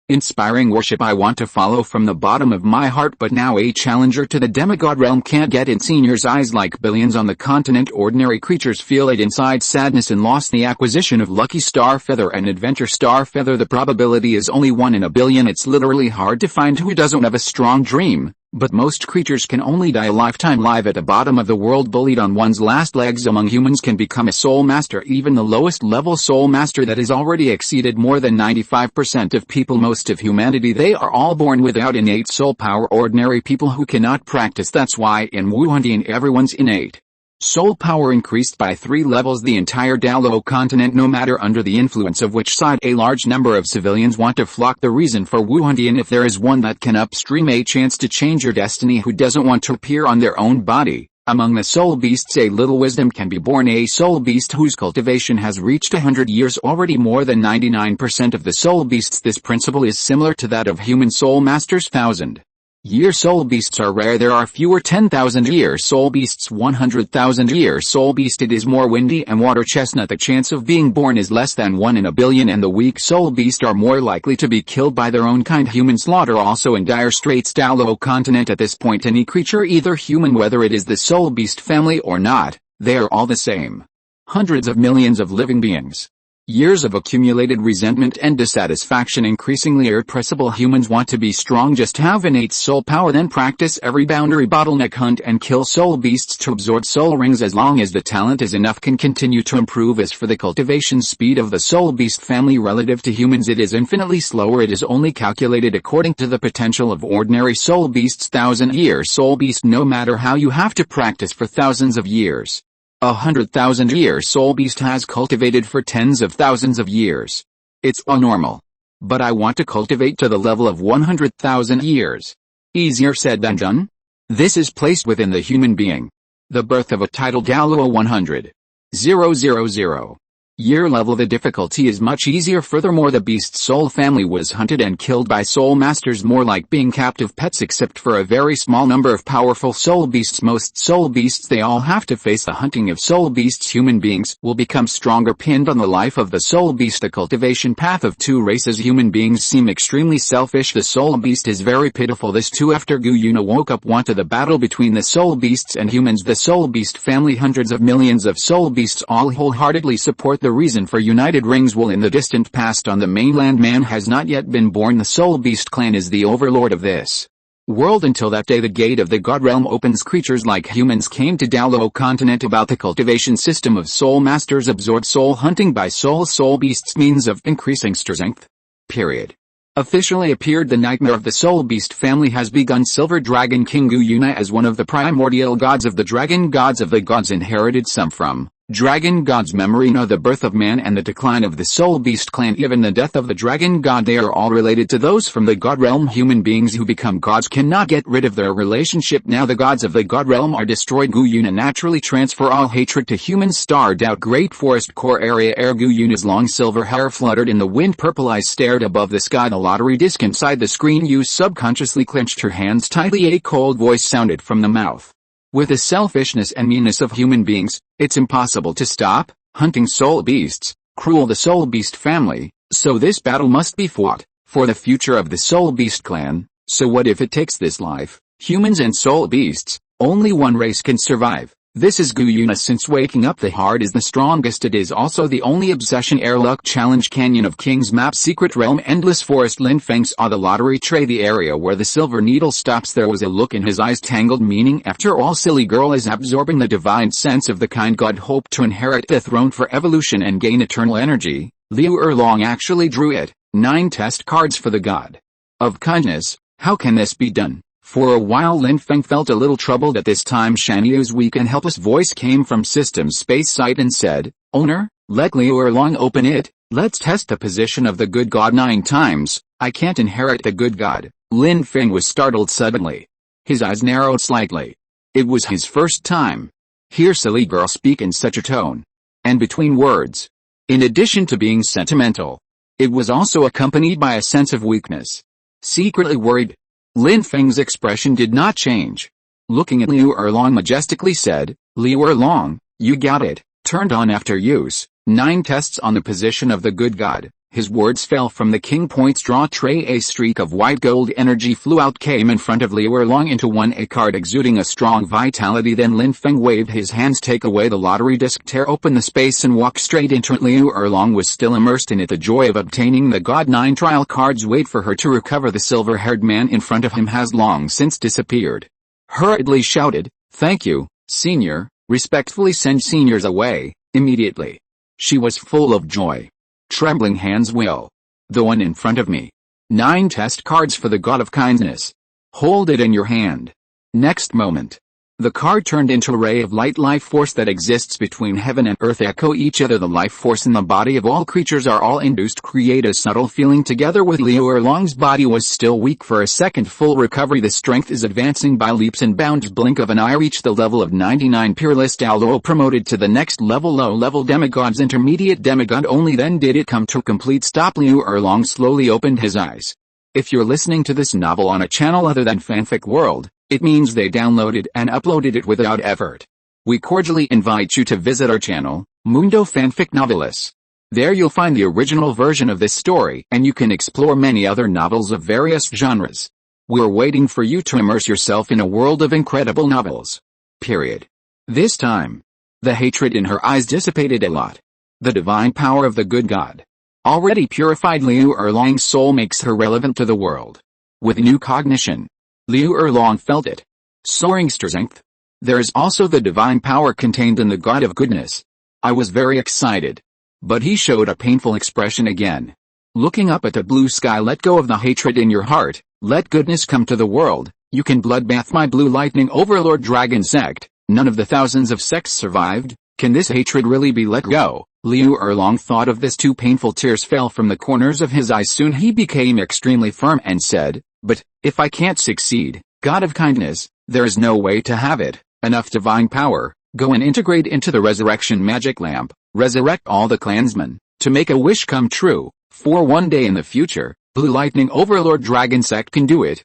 Inspiring worship I want to follow from the bottom of my heart, but now a challenger to the demigod realm can't get in seniors' eyes. Like billions on the continent, ordinary creatures feel it inside, sadness and loss. The acquisition of lucky star feather and adventure star feather, the probability is only 1 in a billion. It's literally hard to find who doesn't have a strong dream, but most creatures can only die a lifetime live at the bottom of the world, bullied on one's last legs. Among humans can become a soul master, even the lowest level soul master that has already exceeded more than 95% of people, most of humanity. They are all born without innate soul power, ordinary people who cannot practice. That's why in Wuhun Temple everyone's innate soul power increased by 3 levels. The entire Douluo Continent, no matter under the influence of which side, a large number of civilians want to flock. The reason for Wuhun Temple, if there is one that can upstream a chance to change your destiny, who doesn't want to appear on their own body. Among the soul beasts a little wisdom can be born. A soul beast whose cultivation has reached 100 years, already more than 99% of the soul beasts. This principle is similar to that of human soul masters. 1,000-year soul beasts are rare. There are fewer 10,000-year soul beasts. 100,000-year soul beast, it is more windy and water chestnut. The chance of being born is less than 1 in a billion, and the weak soul beast are more likely to be killed by their own kind. Human slaughter also in dire straits. Douluo Continent at this point, any creature, either human, whether it is the soul beast family or not, they are all the same. Hundreds of millions of living beings. Years of accumulated resentment and dissatisfaction. Increasingly irrepressible humans want to be strong, just have innate soul power, then practice every boundary, bottleneck, hunt and kill soul beasts to absorb soul rings. As long as the talent is enough, can continue to improve. As for the cultivation speed of the soul beast family relative to humans, it is infinitely slower. It is only calculated according to the potential of ordinary soul beasts. 1,000-year soul beast, no matter how you have to practice for thousands of years. 100,000-year soul beast has cultivated for tens of thousands of years. It's all normal. But I want to cultivate to the level of 100,000 years. Easier said than done. This is placed within the human being. The birth of a title. Douluo 100,000 year level. The difficulty is much easier. Furthermore, the beast soul family was hunted and killed by soul masters, more like being captive pets, except for a very small number of powerful soul beasts. Most soul beasts, they all have to face the hunting of soul beasts. Human beings will become stronger pinned on the life of the soul beast. The cultivation path of 2 races. Human beings seem extremely selfish. The soul beast is very pitiful. This too after Gu Yuna woke up wanted the battle between the soul beasts and humans. The soul beast family, hundreds of millions of soul beasts, all wholeheartedly support the reason for united rings. Will in the distant past on the mainland, man has not yet been born. The soul beast clan is the overlord of this world. Until that day, the gate of the god realm opens. Creatures like humans came to Douluo Continent about the cultivation system of soul masters, absorbed soul hunting by soul beasts, means of increasing strength. Period. Officially appeared. The nightmare of the soul beast family has begun. Silver Dragon King Gu Yuna, as one of the primordial gods of the dragon gods of the gods, inherited some from dragon god's memory. Know the birth of man and the decline of the soul beast clan, even the death of the dragon god, they are all related to those from the god realm. Human beings who become gods cannot get rid of their relationship. Now the gods of the god realm are destroyed. Gu Yuna naturally transfer all hatred to humans. Starred out great forest core area air. Gu Yuna's long silver hair fluttered in the wind. Purple eyes stared above the sky. The lottery disc inside the screen. You subconsciously clenched her hands tightly. A cold voice sounded from the mouth. With the selfishness and meanness of human beings, it's impossible to stop hunting soul beasts. Cruel the soul beast family, so this battle must be fought, for the future of the soul beast clan. So what if it takes this life? Humans and soul beasts, only one race can survive. This is Guyuna. Since waking up the heart is the strongest, it is also the only obsession. Air Luck Challenge. Canyon of Kings Map. Secret Realm. Endless Forest. Lin Feng saw the lottery tray, the area where the silver needle stops. There was a look in his eyes, tangled meaning. After all, silly girl is absorbing the divine sense of the kind God hoped to inherit the throne for evolution and gain eternal energy. Liu Erlong actually drew it. 9 test cards for the God of kindness. How can this be done? For a while Lin Feng felt a little troubled at this time. Shan Yu's weak and helpless voice came from System Space Site and said, "Owner, let Liu Erlong open it. Let's test the position of the good God 9 times. I can't inherit the good God." Lin Feng was startled suddenly. His eyes narrowed slightly. It was his first time hear silly girl speak in such a tone. And between words, in addition to being sentimental, it was also accompanied by a sense of weakness. Secretly worried, Lin Feng's expression did not change. Looking at Liu Erlong majestically said, "Liu Erlong, you got it. Turned on after use. 9 tests on the position of the good God." His words fell from the king points draw tray. A streak of white gold energy flew out, came in front of Liu Erlong into a card exuding a strong vitality. Then Lin Feng waved his hands. "Take away the lottery disc, tear open the space and walk straight into it." Liu Erlong was still immersed in it, the joy of obtaining the God 9 trial cards. Wait for her to recover. The silver-haired man in front of him has long since disappeared. Hurriedly shouted, "Thank you, senior. Respectfully send seniors away, immediately." She was full of joy. Trembling hands. "Will the one in front of me? 9 test cards for the God of kindness. Hold it in your hand." Next moment, the card turned into a ray of light. Life force that exists between heaven and earth echo each other. The life force in the body of all creatures are all induced, create a subtle feeling together with Liu Erlong's body was still weak for a second. Full recovery. The strength is advancing by leaps and bounds. Blink of an eye reached the level of 99. Peerless Douluo promoted to the next level. Low-level demigods. Intermediate demigod. Only then did it come to a complete stop. Liu Erlong slowly opened his eyes. If you're listening to this novel on a channel other than Fanfic World, it means they downloaded and uploaded it without effort. We cordially invite you to visit our channel, Mundo Fanfic Novelis. There you'll find the original version of this story, and you can explore many other novels of various genres. We're waiting for you to immerse yourself in a world of incredible novels. Period. This time, the hatred in her eyes dissipated a lot. The divine power of the good God already purified Liu Erlong's soul makes her relevant to the world. With new cognition, Liu Erlong felt it. Soaring strength. There is also the divine power contained in the God of goodness. I was very excited. But he showed a painful expression again. Looking up at the blue sky. Let go of the hatred in your heart. Let goodness come to the world. You can bloodbath my blue lightning overlord dragon sect. None of the thousands of sects survived. Can this hatred really be let go? Liu Erlong thought of this too. Painful tears fell from the corners of his eyes. Soon he became extremely firm and said, "But, if I can't succeed, God of kindness, there is no way to have it. Enough divine power. Go and integrate into the resurrection magic lamp. Resurrect all the clansmen, to make a wish come true. For one day in the future, Blue Lightning Overlord Dragon Sect can do it.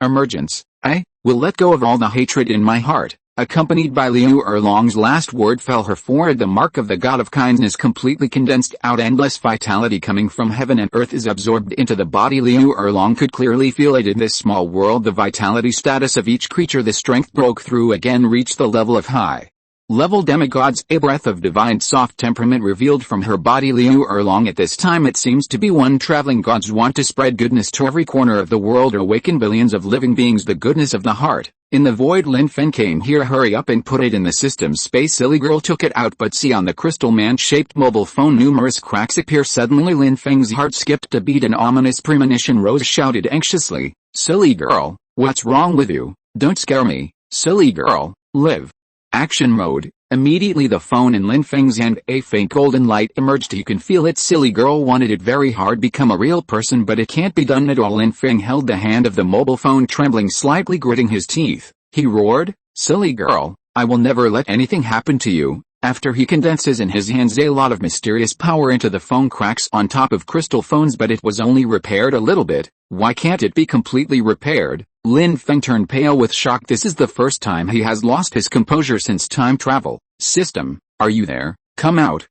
Emergence. I will let go of all the hatred in my heart." Accompanied by Liu Erlong's last word fell her forehead. The mark of the God of kindness completely condensed out. Endless vitality coming from heaven and earth is absorbed into the body. Liu Erlong could clearly feel it in this small world. The vitality status of each creature. The strength broke through again, reached the level of high level demigods. A breath of divine soft temperament revealed from her body. Liu Erlong at this time it seems to be one traveling gods want to spread goodness to every corner of the world, awaken billions of living beings. The goodness of the heart. In the void. Lin Feng came here. Hurry up and put it in the system space. Silly girl took it out, but see on the crystal man-shaped mobile phone numerous cracks appear. Suddenly Lin Feng's heart skipped a beat. An ominous premonition rose. Shouted anxiously, "Silly girl, what's wrong with you? Don't scare me, silly girl, live." Action mode. Immediately the phone in Lin Feng's hand, a faint golden light emerged. He can feel it. Silly girl wanted it very hard, become a real person, but it can't be done at all. Lin Feng held the hand of the mobile phone, trembling slightly, gritting his teeth. He roared, "Silly girl, I will never let anything happen to you." After he condenses in his hands a lot of mysterious power into the phone cracks on top of crystal phones, but it was only repaired a little bit. Why can't it be completely repaired? Lin Feng turned pale with shock. This is the first time he has lost his composure since time travel. System, are you there? Come out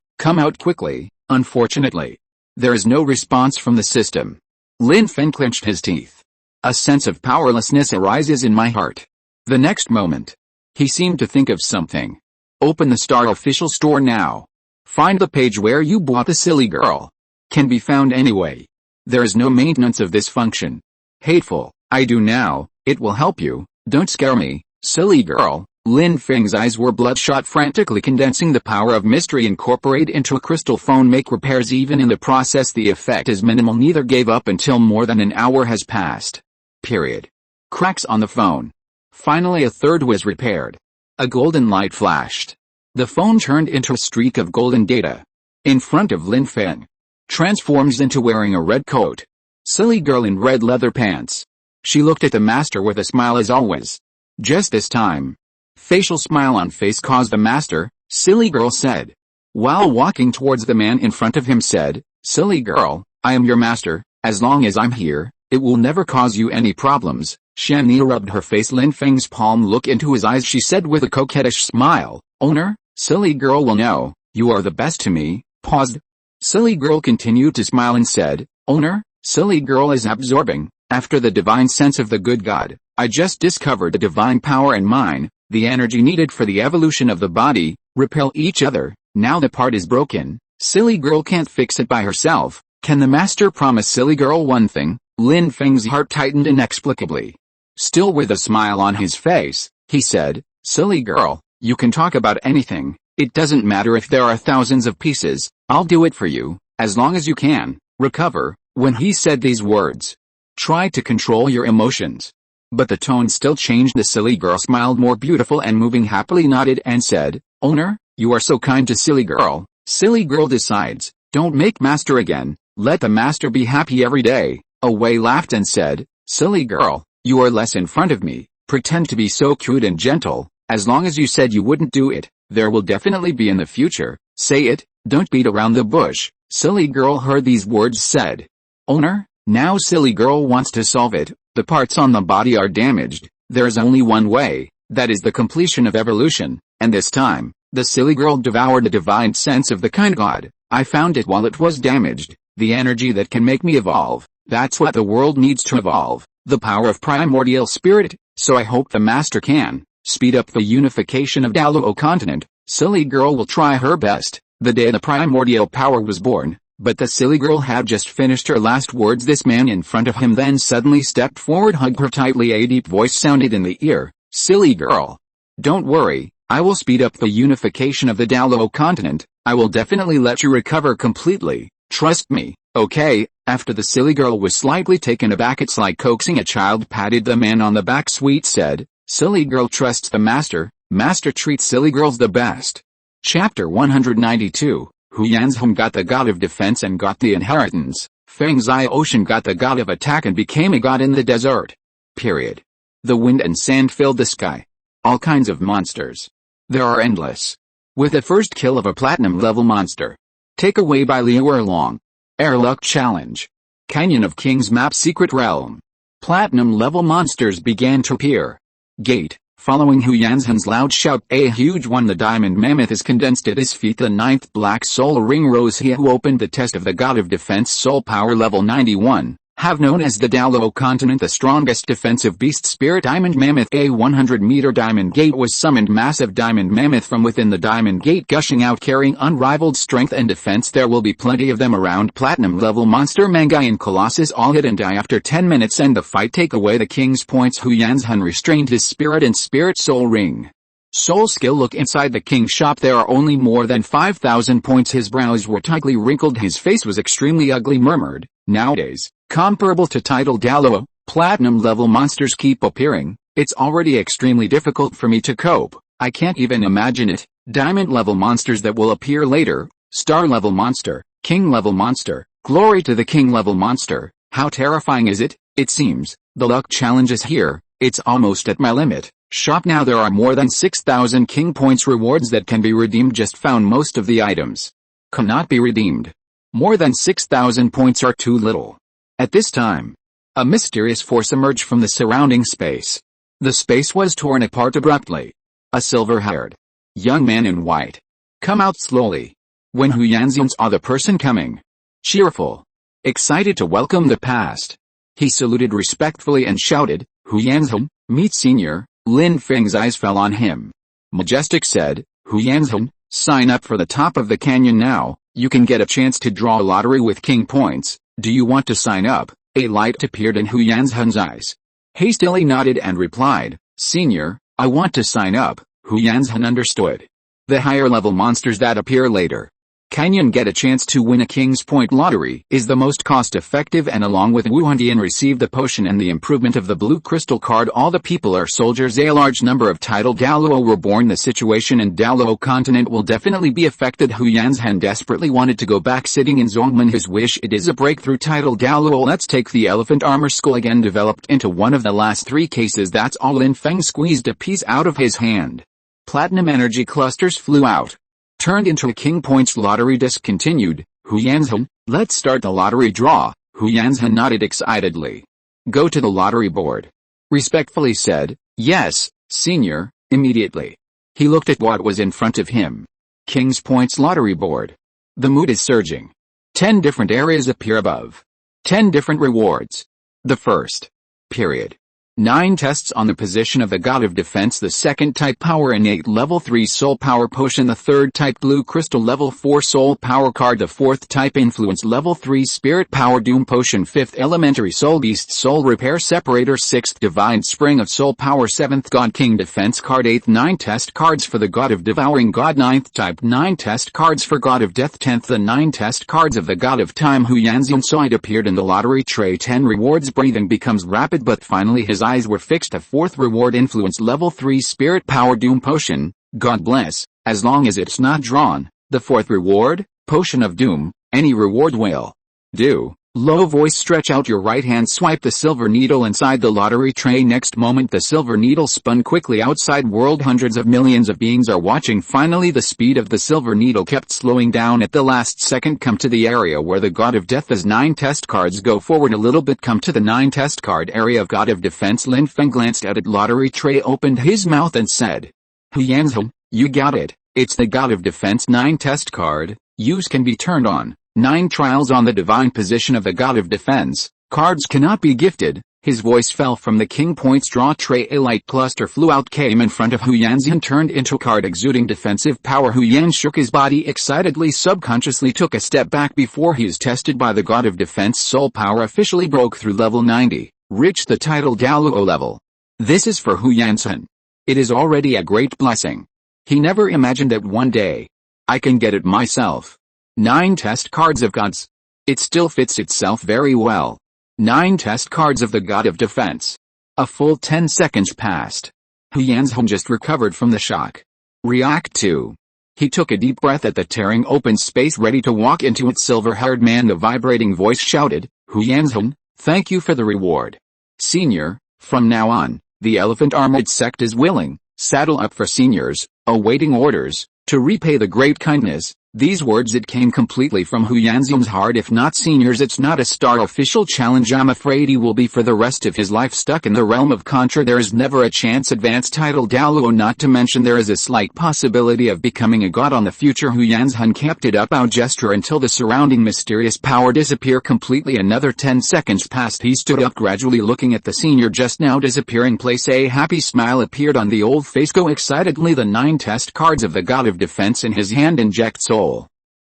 quickly. Unfortunately, there is no response from the system. Lin Feng clenched his teeth. A sense of powerlessness arises in my heart. The next moment, he seemed to think of something. Open the Star official store now. Find the page where you bought the silly girl. Can be found anyway. There is no maintenance of this function. Hateful, I do now, it will help you, don't scare me, silly girl. Lin Feng's eyes were bloodshot, frantically condensing the power of mystery incorporate into a crystal phone. Make repairs, even in the process the effect is minimal. Neither gave up until more than an hour has passed. Period. Cracks on the phone. Finally a third was repaired. A golden light flashed. The phone turned into a streak of golden data. In front of Lin Feng. Transforms into wearing a red coat. Silly girl in red leather pants. She looked at the master with a smile as always. Just this time. Facial smile on face caused the master, silly girl said. While walking towards the man in front of him said, silly girl, I am your master, as long as I'm here, it will never cause you any problems. Shania rubbed her face. Lin Feng's palm looked into his eyes. She said with a coquettish smile, owner, silly girl will know, you are the best to me. Paused. Silly girl continued to smile and said, owner, silly girl is absorbing, after the divine sense of the good God, I just discovered the divine power and mine, the energy needed for the evolution of the body, repel each other. Now the part is broken, silly girl can't fix it by herself. Can the master promise silly girl one thing? Lin Feng's heart tightened inexplicably. Still with a smile on his face, he said, silly girl, you can talk about anything, it doesn't matter if there are thousands of pieces, I'll do it for you, as long as you can recover. When he said these words, try to control your emotions. But the tone still changed. The silly girl smiled more beautiful and moving happily nodded and said, owner, you are so kind to silly girl. Silly girl decides, don't make master again, let the master be happy every day. Away laughed and said, silly girl, you are less in front of me, pretend to be so cute and gentle, as long as you said you wouldn't do it, there will definitely be in the future, say it, don't beat around the bush. Silly girl heard these words said, owner, now silly girl wants to solve it. The parts on the body are damaged, there's only one way, that is the completion of evolution, and this time, the silly girl devoured the divine sense of the kind God. I found it while it was damaged, the energy that can make me evolve, that's what the world needs to evolve, the power of primordial spirit, so I hope the master can speed up the unification of Douluo Continent. Silly girl will try her best. The day the primordial power was born, but the silly girl had just finished her last words. This man in front of him then suddenly stepped forward, hugged her tightly. A deep voice sounded in the ear, silly girl. Don't worry, I will speed up the unification of the Douluo Continent, I will definitely let you recover completely, trust me, okay? After the silly girl was slightly taken aback, it's like coaxing a child, patted the man on the back. Sweet said, silly girl trusts the master, master treats silly girls the best. Chapter 192. Hu Yanzhong got the god of defense and got the inheritance. Feng Zai Ocean got the god of attack and became a god in the desert. Period. The wind and sand filled the sky. All kinds of monsters. There are endless. With the first kill of a platinum level monster. Takeaway by Liu Erlong. Air Luck Challenge. Canyon of Kings Map Secret Realm. Platinum level monsters began to appear. Gate. Following Hu Yanzhan's loud shout, a huge one, the diamond mammoth is condensed at his feet. The ninth black soul ring rose. He who opened the test of the god of defense, soul power level 91, have known as the Douluo Continent, the strongest defensive beast spirit. Diamond mammoth. A 100-meter diamond gate was summoned. Massive diamond mammoth from within the diamond gate gushing out, carrying unrivaled strength and defense. There will be plenty of them around. Platinum level monster Mangai and Colossus all hit and die after 10 minutes and the fight. Take away the king's points. Hu Yanzhan restrained his spirit and spirit soul ring. Soul skill. Look inside the king's shop. There are only more than 5,000 points. His brows were tightly wrinkled. His face was extremely ugly. Murmured, nowadays, comparable to title Douluo, platinum level monsters keep appearing. It's already extremely difficult for me to cope. I can't even imagine it. Diamond level monsters that will appear later. Star level monster, king level monster, glory to the king level monster. How terrifying is it? It seems, the luck challenge is here. It's almost at my limit. Shop now. There are more than 6,000 king points rewards that can be redeemed. Just found most of the items cannot be redeemed. More than 6,000 points are too little. At this time, a mysterious force emerged from the surrounding space. The space was torn apart abruptly. A silver-haired young man in white come out slowly. When Hu Yanzhan saw the person coming, cheerful, excited to welcome the past, He saluted respectfully and shouted, Huyanzhen, meet Senior. Lin Feng's eyes fell on him. Majestic said, Huyanzhen, sign up for the top of the canyon now. You can get a chance to draw a lottery with king points. Do you want to sign up? A light appeared in Huyanzhen's eyes. Hastily nodded and replied, Senior, I want to sign up. Huyanzhen understood. The higher level monsters that appear later. Canyon get a chance to win a King's Point lottery is the most cost-effective, and along with Wuhun Temple receive the potion and the improvement of the blue crystal card. All the people are soldiers. A large number of titled Douluo were born. The situation in Douluo Continent will definitely be affected. Huyanzhen desperately wanted to go back sitting in Zhongmen. His wish it is a breakthrough. Titled Douluo. Let's take the elephant armor skull again, developed into one of the last 3 cases. That's all. Lin Feng squeezed a piece out of his hand. Platinum energy clusters flew out. Turned into a King Points lottery disc. Continued, Huyanzhen, let's start the lottery draw. Huyanzhen nodded excitedly. Go to the lottery board. Respectfully said, yes, Senior, immediately. He looked at what was in front of him. King's Points lottery board. The mood is surging. 10 different areas appear above. 10 different rewards. The first. Period. 9 tests on the position of the God of Defense. The second type power innate level 3 soul power potion. The third type blue crystal level 4 soul power card. The fourth type influence level 3 spirit power doom potion. Fifth elementary soul beast soul repair separator. Sixth divine spring of soul power. Seventh God King defense card. Eighth 9 test cards for the God of devouring God. Ninth type 9 test cards for God of death. 10th the 9 test cards of the God of time. Huyanzhen saw it appeared in the lottery tray. 10 rewards. Breathing becomes rapid, but finally his eyes were fixed. A fourth reward influence level 3 spirit power doom potion. God bless, as long as it's not drawn. The fourth reward, potion of doom. Any reward will do. Low voice. Stretch out your right hand. Swipe the silver needle inside the lottery tray. Next moment the silver needle spun quickly outside world. Hundreds of millions of beings are watching. Finally the speed of the silver needle kept slowing down at the last second. Come to the area where the God of Death is. 9 test cards. Go forward a little bit. Come to the 9 test card area of God of Defense. Lin Feng glanced at it. Lottery tray, opened his mouth and said, Huyanzhen, you got it. It's the God of Defense 9 test card. Use can be turned on. 9 trials on the divine position of the God of Defense. Cards cannot be gifted. His voice fell from the King Points draw tray. A light cluster flew out, came in front of Huyanzhen, turned into a card exuding defensive power. Huyan shook his body excitedly, subconsciously took a step back before he is tested by the God of Defense. Soul power officially broke through level 90, reached the title Douluo level. This is for Huyanzhen. It is already a great blessing. He never imagined that one day I can get it myself. 9 test cards of gods. It still fits itself very well. 9 test cards of the God of Defense. A full 10 seconds passed. Huyanzhen just recovered from the shock. React 2. He took a deep breath at the tearing open space, ready to walk into it. Silver-haired man, the vibrating voice shouted, Huyanzhen, thank you for the reward. Senior, from now on, the elephant armored sect is willing, saddle up for seniors, awaiting orders, to repay the great kindness. These words, it came completely from Huyanzhen's heart. If not seniors, it's not a star official challenge. I'm afraid he will be for the rest of his life stuck in the realm of Contra. There is never a chance. Advanced title Douluo, not to mention there is a slight possibility of becoming a god on the future. Huyanzhen kept it up, out gesture until the surrounding mysterious power disappear completely. Another 10 seconds passed. He stood up, gradually looking at the senior just now disappearing place. A happy smile appeared on the old face. Go excitedly the 9 test cards of the God of Defense in his hand. Inject soul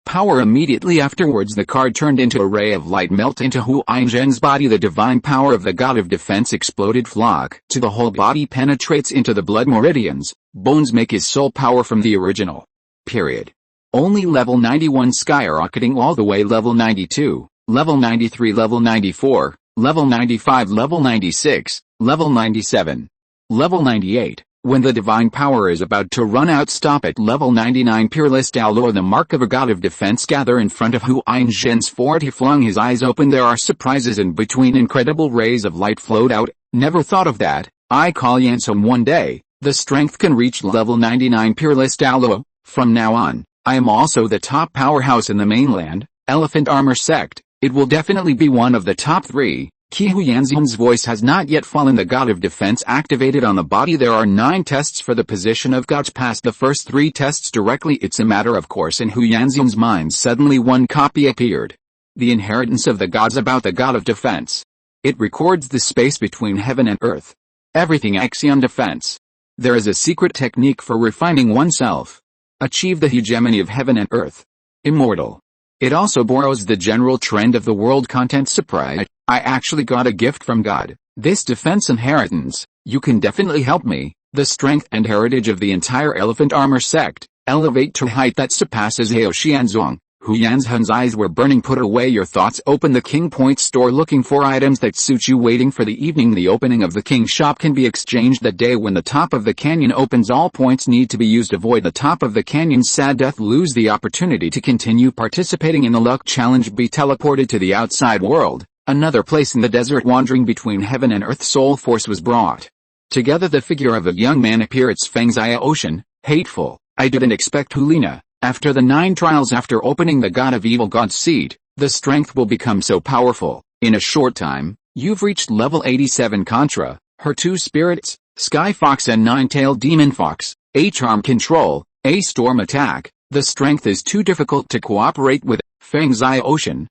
power. Immediately afterwards the card turned into a ray of light, melt into Huyanzhen's body. The divine power of the God of Defense exploded, flock to the whole body, penetrates into the blood meridians. Bones make his soul power from the original. Period. Only level 91 skyrocketing all the way. Level 92, level 93, level 94, level 95, level 96, level 97, level 98. When the divine power is about to run out, stop at level 99. Peerless Douluo, the mark of a God of Defense, gather in front of Huyanzhen's fort. He flung his eyes open. There are surprises in between. Incredible rays of light flowed out. Never thought of that. I call Yansom one day. The strength can reach level 99. Peerless Douluo, from now on, I am also the top powerhouse in the mainland, Elephant Armor Sect. It will definitely be one of the top 3. Huyanzhen's voice has not yet fallen. The God of Defense activated on the body. There are 9 tests for the position of gods. Pass the first 3 tests directly. It's a matter of course. In Huyanzhen's mind suddenly one copy appeared. The inheritance of the gods about the God of Defense. It records the space between heaven and earth. Everything Axion defense. There is a secret technique for refining oneself. Achieve the hegemony of heaven and earth. Immortal. It also borrows the general trend of the world content surprise. I actually got a gift from God. This defense inheritance, you can definitely help me. The strength and heritage of the entire elephant armor sect, elevate to height that surpasses Hao Xianzong. Hu Yanzhen's eyes were burning. Put away your thoughts. Open the King Point store looking for items that suit you. Waiting for the evening. The opening of the King shop can be exchanged the day when the top of the canyon opens. All points need to be used. Avoid the top of the canyon's sad death. Lose the opportunity to continue participating in the luck challenge. Be teleported to the outside world, another place in the desert. Wandering between heaven and earth. Soul force was brought together. The figure of a young man appear. It's Feng Zia Ocean. Hateful. I didn't expect Liena. After the 9 trials, after opening the God of Evil God's seed, the strength will become so powerful. In a short time, you've reached level 87. Contra, her 2 spirits, Sky Fox and 9-tailed Demon Fox, a charm control, a storm attack. The strength is too difficult to cooperate with. Feng Zia Ocean,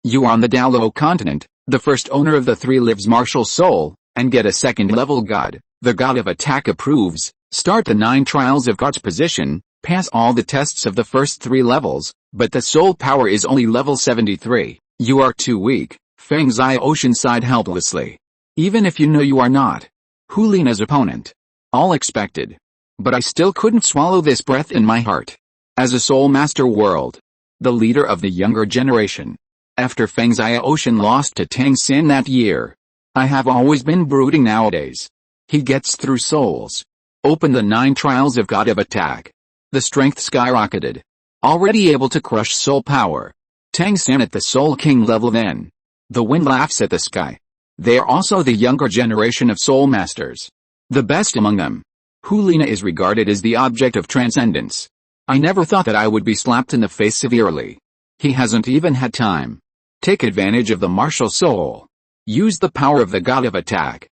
you are on the Douluo Continent, the first owner of the 3 lives martial soul, and get a 2nd level God. The God of Attack approves. Start the 9 trials of God's position. Pass all the tests of the first 3 levels, but the soul power is only level 73. You are too weak. Feng Zia Ocean sighed helplessly. Even if you know you are not Liena's opponent. All expected. But I still couldn't swallow this breath in my heart. As a soul master world, the leader of the younger generation, after Feng Zia Ocean lost to Tang San that year, I have always been brooding nowadays. He gets through souls. Open the 9 trials of God of Attack. The strength skyrocketed. Already able to crush soul power. Tang San at the Soul King level. Then the wind laughs at the sky. They are also the younger generation of soul masters. The best among them. Liena is regarded as the object of transcendence. I never thought that I would be slapped in the face severely. He hasn't even had time. Take advantage of the martial soul. Use the power of the God of Attack.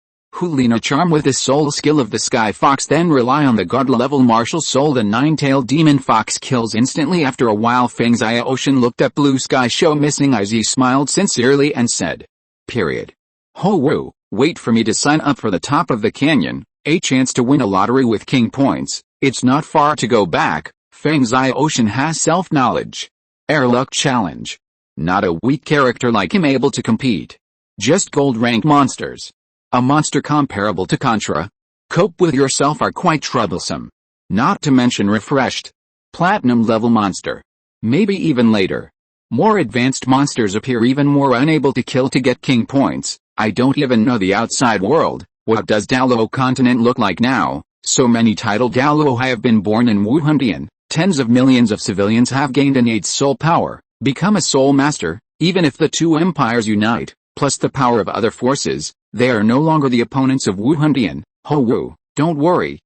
Liena charm with the soul skill of the Sky Fox, then rely on the God level martial soul. The 9-tailed Demon Fox kills instantly. After a while Feng Zia Ocean looked at Blue Sky show missing eyes. He smiled sincerely and said, period. Ho woo, wait for me to sign up for the top of the canyon, a chance to win a lottery with King Points. It's not far to go back. Feng Zia Ocean has self-knowledge. Air luck challenge. Not a weak character like him able to compete. Just gold rank monsters. A monster comparable to Contra. Cope with yourself are quite troublesome. Not to mention refreshed. Platinum level monster. Maybe even later. More advanced monsters appear even more unable to kill to get King Points. I don't even know the outside world. What does Douluo Continent look like now? So many titled Douluo have been born in Wuhun. Tens of millions of civilians have gained innate soul power. Become a soul master. Even if the 2 empires unite, plus the power of other forces, they are no longer the opponents of Wuhun. Ho woo, don't worry,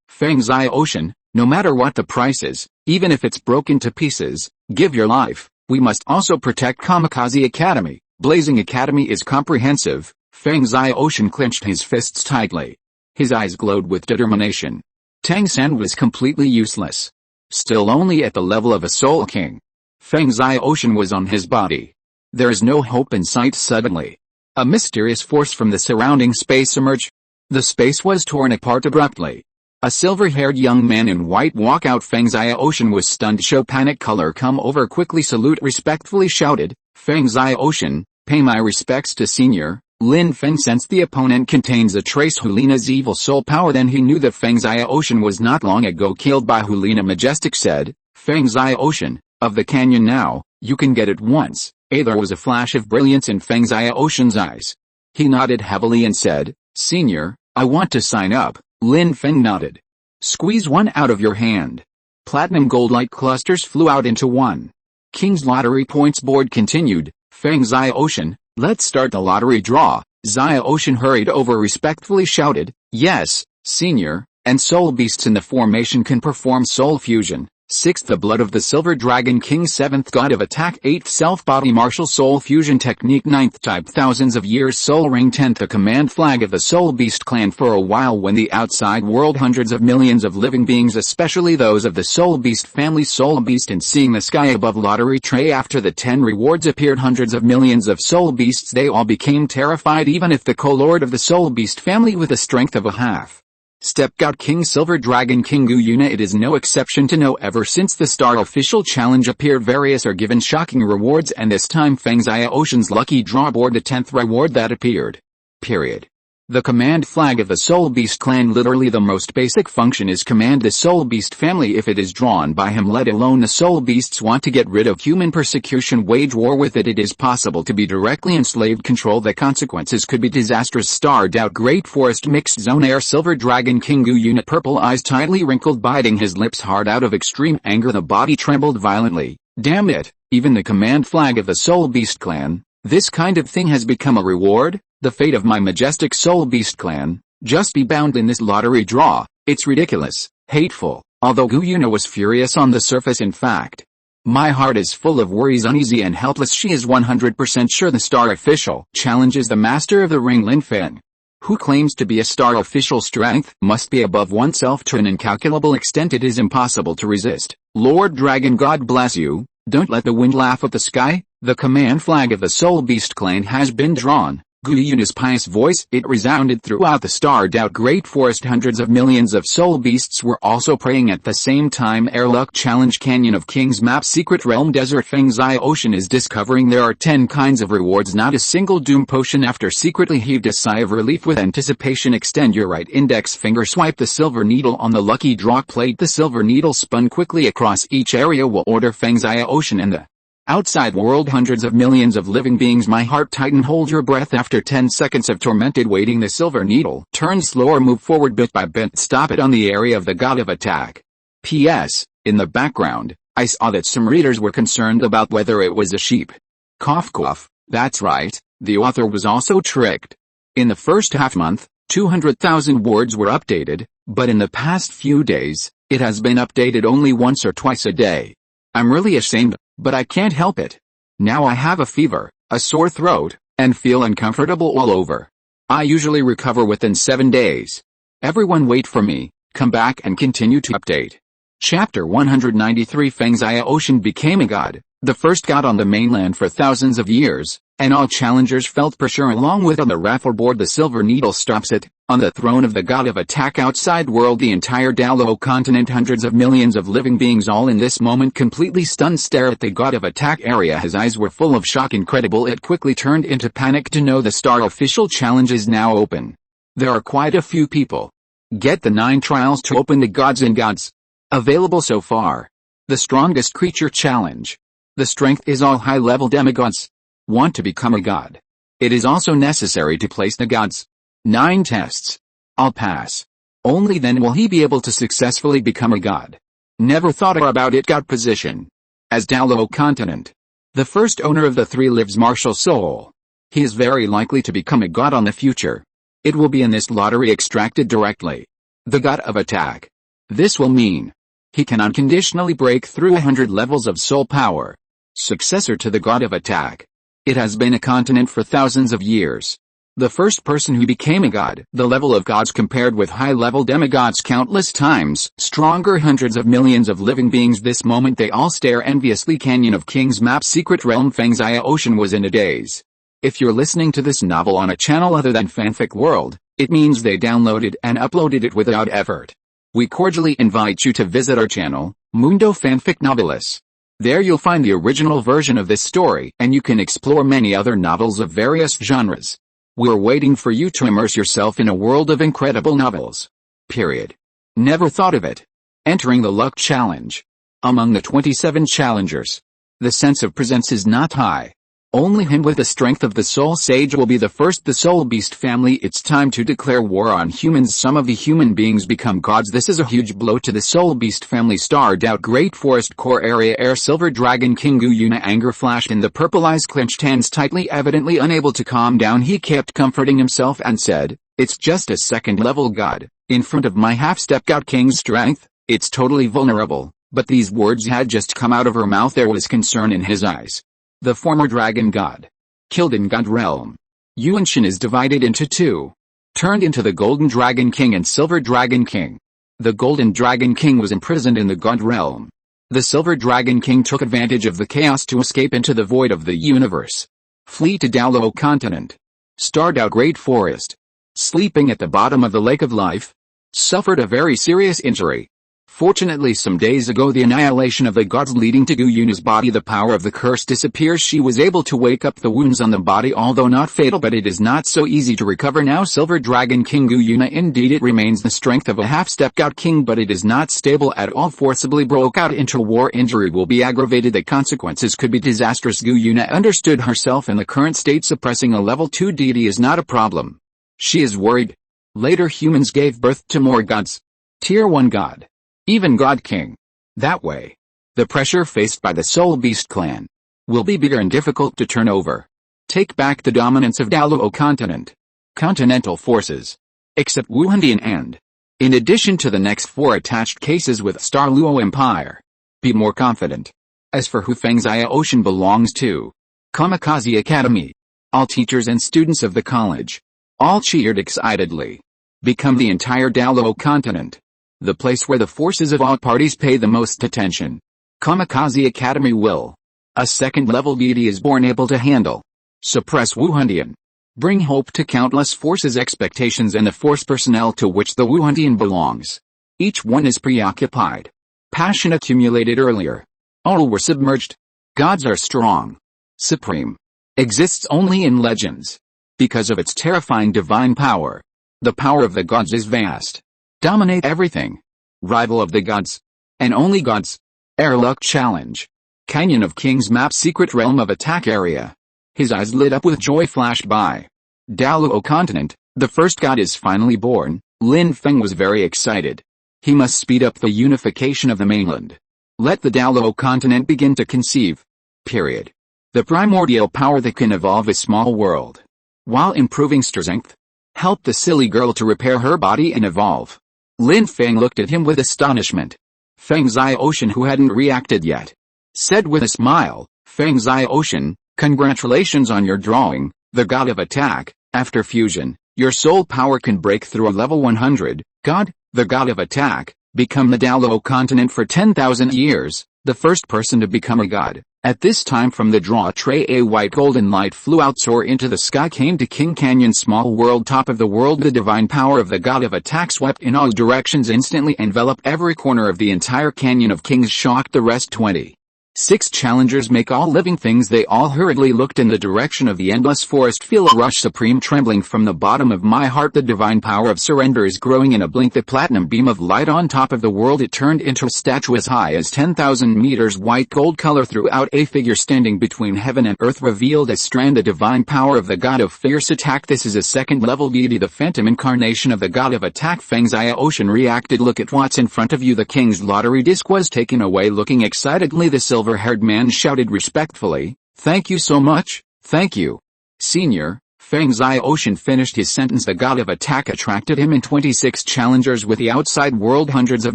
Feng Zia Ocean, no matter what the price is, even if it's broken to pieces, give your life. We must also protect Kamikaze Academy. Blazing Academy is comprehensive. Feng Zia Ocean clenched his fists tightly. His eyes glowed with determination. Tang San was completely useless. Still only at the level of a Soul King. Feng Zia Ocean was on his body. There is no hope in sight. Suddenly, a mysterious force from the surrounding space emerged. The space was torn apart abruptly. A silver-haired young man in white walk out. Feng Zia Ocean was stunned. Show panic color come over quickly. Salute respectfully shouted. Feng Zia Ocean, pay my respects to Senior. Lin Feng sensed the opponent contains a trace Liena's evil soul power. Then he knew that Feng Zia Ocean was not long ago killed by Liena. Majestic said, Feng Zia Ocean, of the canyon now, you can get it once. There was a flash of brilliance in Feng Zia Ocean's eyes. He nodded heavily and said, Senior, I want to sign up. Lin Feng nodded. Squeeze one out of your hand. Platinum gold light clusters flew out into one. King's lottery points board continued. Feng Zia Ocean, let's start the lottery draw. Zia Ocean hurried over respectfully shouted, yes, Senior, and soul beasts in the formation can perform soul fusion. 6th the blood of the Silver Dragon King. 7th god of attack. 8th self-body martial soul fusion technique. 9th type thousands of years soul ring. 10th the command flag of the Soul Beast clan. For a while when the outside world hundreds of millions of living beings, especially those of the Soul Beast family, Soul Beast, and seeing the sky above lottery tray after the 10 rewards appeared hundreds of millions of Soul Beasts, they all became terrified, even if the co-lord of the Soul Beast family with the strength of a half Step God King Silver Dragon King Yuna. It is no exception to know ever since the Star Official Challenge appeared, various are given shocking rewards, and this time Feng Xia Ocean's lucky draw bore the 10th reward that appeared. Period. The command flag of the Soul Beast clan. Literally the most basic function is command the Soul Beast family if it is drawn by him, let alone the Soul Beasts want to get rid of human persecution, wage war with it. It is possible to be directly enslaved, control the consequences could be disastrous. Starred out Great Forest Mixed Zone Air Silver Dragon King Yuna, purple eyes tightly wrinkled, biting his lips hard out of extreme anger, the body trembled violently. Damn it, even the command flag of the Soul Beast clan, this kind of thing has become a reward? The fate of my majestic Soul Beast clan, just be bound in this lottery draw. It's ridiculous, hateful. Although Yuna was furious on the surface, in fact, my heart is full of worries, uneasy and helpless. She is 100% sure the Star Official Challenge is the master of the ring, Lin Feng, who claims to be a Star Official strength, must be above oneself to an incalculable extent. It is impossible to resist. Lord Dragon, God bless you. Don't let the wind laugh at the sky. The command flag of the Soul Beast clan has been drawn. Yuna's pious voice, it resounded throughout the starred out Great Forest. Hundreds of millions of Soul Beasts were also praying at the same time. Air Luck Challenge Canyon of Kings Map Secret Realm Desert. Feng Xia Ocean is discovering there are 10 kinds of rewards, not a single doom potion. After secretly heaved a sigh of relief with anticipation, extend your right index finger, swipe the silver needle on the lucky draw plate. The silver needle spun quickly across each area will order Feng Xia Ocean and the outside world hundreds of millions of living beings. My heart tighten, hold your breath. After 10 seconds of tormented waiting, the silver needle turn slower, move forward bit by bit, stop it on the area of the god of attack. P.S. In the background, I saw that some readers were concerned about whether it was a sheep. Cough cough, that's right, the author was also tricked. In the first half month, 200,000 words were updated, but in the past few days, it has been updated only once or twice a day. I'm really ashamed, but I can't help it. Now I have a fever, a sore throat, and feel uncomfortable all over. I usually recover within 7 days. Everyone wait for me, come back and continue to update. Chapter 193 Feng Xia Ocean became a god, the first god on the mainland for thousands of years, and all challengers felt pressure along with on the raffle board. The silver needle stops it, on the throne of the god of attack outside world, the entire Douluo Continent, hundreds of millions of living beings all in this moment completely stunned stare at the god of attack area. His eyes were full of shock. Incredible, it quickly turned into panic to know the Star Official Challenge is now open. There are quite a few people. Get the 9 trials to open the gods and gods. Available so far. The strongest creature challenge. The strength is all high-level demigods. Want to become a god? It is also necessary to place the gods. 9 tests. I'll pass. Only then will he be able to successfully become a god. Never thought about it. God position. As Douluo Continent, the first owner of the 3 lives martial soul. He is very likely to become a god on the future. It will be in this lottery extracted directly. The god of attack. This will mean he can unconditionally break through 100 levels of soul power. Successor to the god of attack. It has been a continent for thousands of years. The first person who became a god, the level of gods compared with high-level demigods countless times, stronger hundreds of millions of living beings. This moment they all stare enviously. Canyon of Kings Map Secret Realm Feng Xia Ocean was in a daze. If you're listening to this novel on a channel other than Fanfic World, it means they downloaded and uploaded it without effort. We cordially invite you to visit our channel, Mundo Fanfic Novelis. There you'll find the original version of this story, and you can explore many other novels of various genres. We're waiting for you to immerse yourself in a world of incredible novels. Period. Never thought of it. Entering the Luck Challenge. Among the 27 challengers, the sense of presence is not high. Only him with the strength of the Soul Sage will be the first. The Soul Beast family, it's time to declare war on humans. Some of the human beings become gods. This is a huge blow to the Soul Beast family. Starred out Great Forest Core Area Air Silver Dragon King Yuna, anger flashed in the purple eyes, clenched hands tightly, evidently unable to calm down. He kept comforting himself and said, it's just a second level god, in front of my half-step god king's strength, it's totally vulnerable. But these words had just come out of her mouth. There was concern in his eyes. The former dragon god. Killed in God realm. Yuanshan is divided into two. Turned into the Golden Dragon King and Silver Dragon King. The Golden Dragon King was imprisoned in the God realm. The Silver Dragon King took advantage of the chaos to escape into the void of the universe. Flee to Douluo Continent. Starred out Great Forest. Sleeping at the bottom of the Lake of Life. Suffered a very serious injury. Fortunately, some days ago the annihilation of the gods leading to Gu Yuna's body, the power of the curse disappears. She was able to wake up the wounds on the body, although not fatal, but it is not so easy to recover now. Silver Dragon King Gu Yuna, indeed it remains the strength of a half-step god king, but it is not stable at all. Forcibly broke out into war. Injury will be aggravated. The consequences could be disastrous. Gu Yuna understood herself in the current state. Suppressing a level 2 deity is not a problem. She is worried. Later humans gave birth to more gods. Tier 1 god. Even God King. That way, the pressure faced by the Soul Beast clan will be bigger and difficult to turn over. Take back the dominance of Douluo Continent. Continental forces. Except Wuhun and, in addition to the next 4 attached cases with Star Luo Empire. Be more confident. As for who Feng Zia Ocean belongs to. Kamikaze Academy. All teachers and students of the college. All cheered excitedly. Become the entire Douluo Continent. The place where the forces of all parties pay the most attention. Kamikaze Academy will. A second-level deity is born able to handle. Suppress Wuhundian. Bring hope to countless forces, expectations, and the force personnel to which the Wuhundian belongs. Each one is preoccupied. Passion accumulated earlier. All were submerged. Gods are strong. Supreme. Exists only in legends. Because of its terrifying divine power. The power of the gods is vast. Dominate everything. Rival of the gods. And only gods. Airlock challenge. Canyon of Kings map secret realm of attack area. His eyes lit up with joy flashed by. Douluo Continent, the first god is finally born. Lin Feng was very excited. He must speed up the unification of the mainland. Let the Douluo Continent begin to conceive. Period. The primordial power that can evolve a small world. While improving strength. Help the silly girl to repair her body and evolve. Lin Feng looked at him with astonishment. Feng Zia Ocean, who hadn't reacted yet, said with a smile, Feng Zia Ocean, congratulations on your drawing, the god of attack. After fusion, your soul power can break through a level 100, god, the god of attack, become the Douluo Continent for 10,000 years, the first person to become a god. At this time from the draw tray a white golden light flew out, soar into the sky, came to King Canyon small world, top of the world. The divine power of the god of attack swept in all directions, instantly enveloped every corner of the entire Canyon of Kings, shocked the rest. 26 challengers make all living things. They all hurriedly looked in the direction of the endless forest. Feel a rush, supreme trembling from the bottom of my heart. The divine power of surrender is growing in a blink. The platinum beam of light on top of the world, it turned into a statue as high as 10,000 meters, white gold color throughout. A figure standing between heaven and earth revealed as strand. The divine power of the god of fierce attack. This is a second level deity, the phantom incarnation of the god of attack. Feng Zia Ocean reacted. Look at what's in front of you. The king's lottery disc was taken away. Looking excitedly, the silver-haired man shouted respectfully, thank you so much, thank you. Senior. Feng Zia Ocean finished his sentence. The god of attack attracted him in 26 challengers with the outside world, hundreds of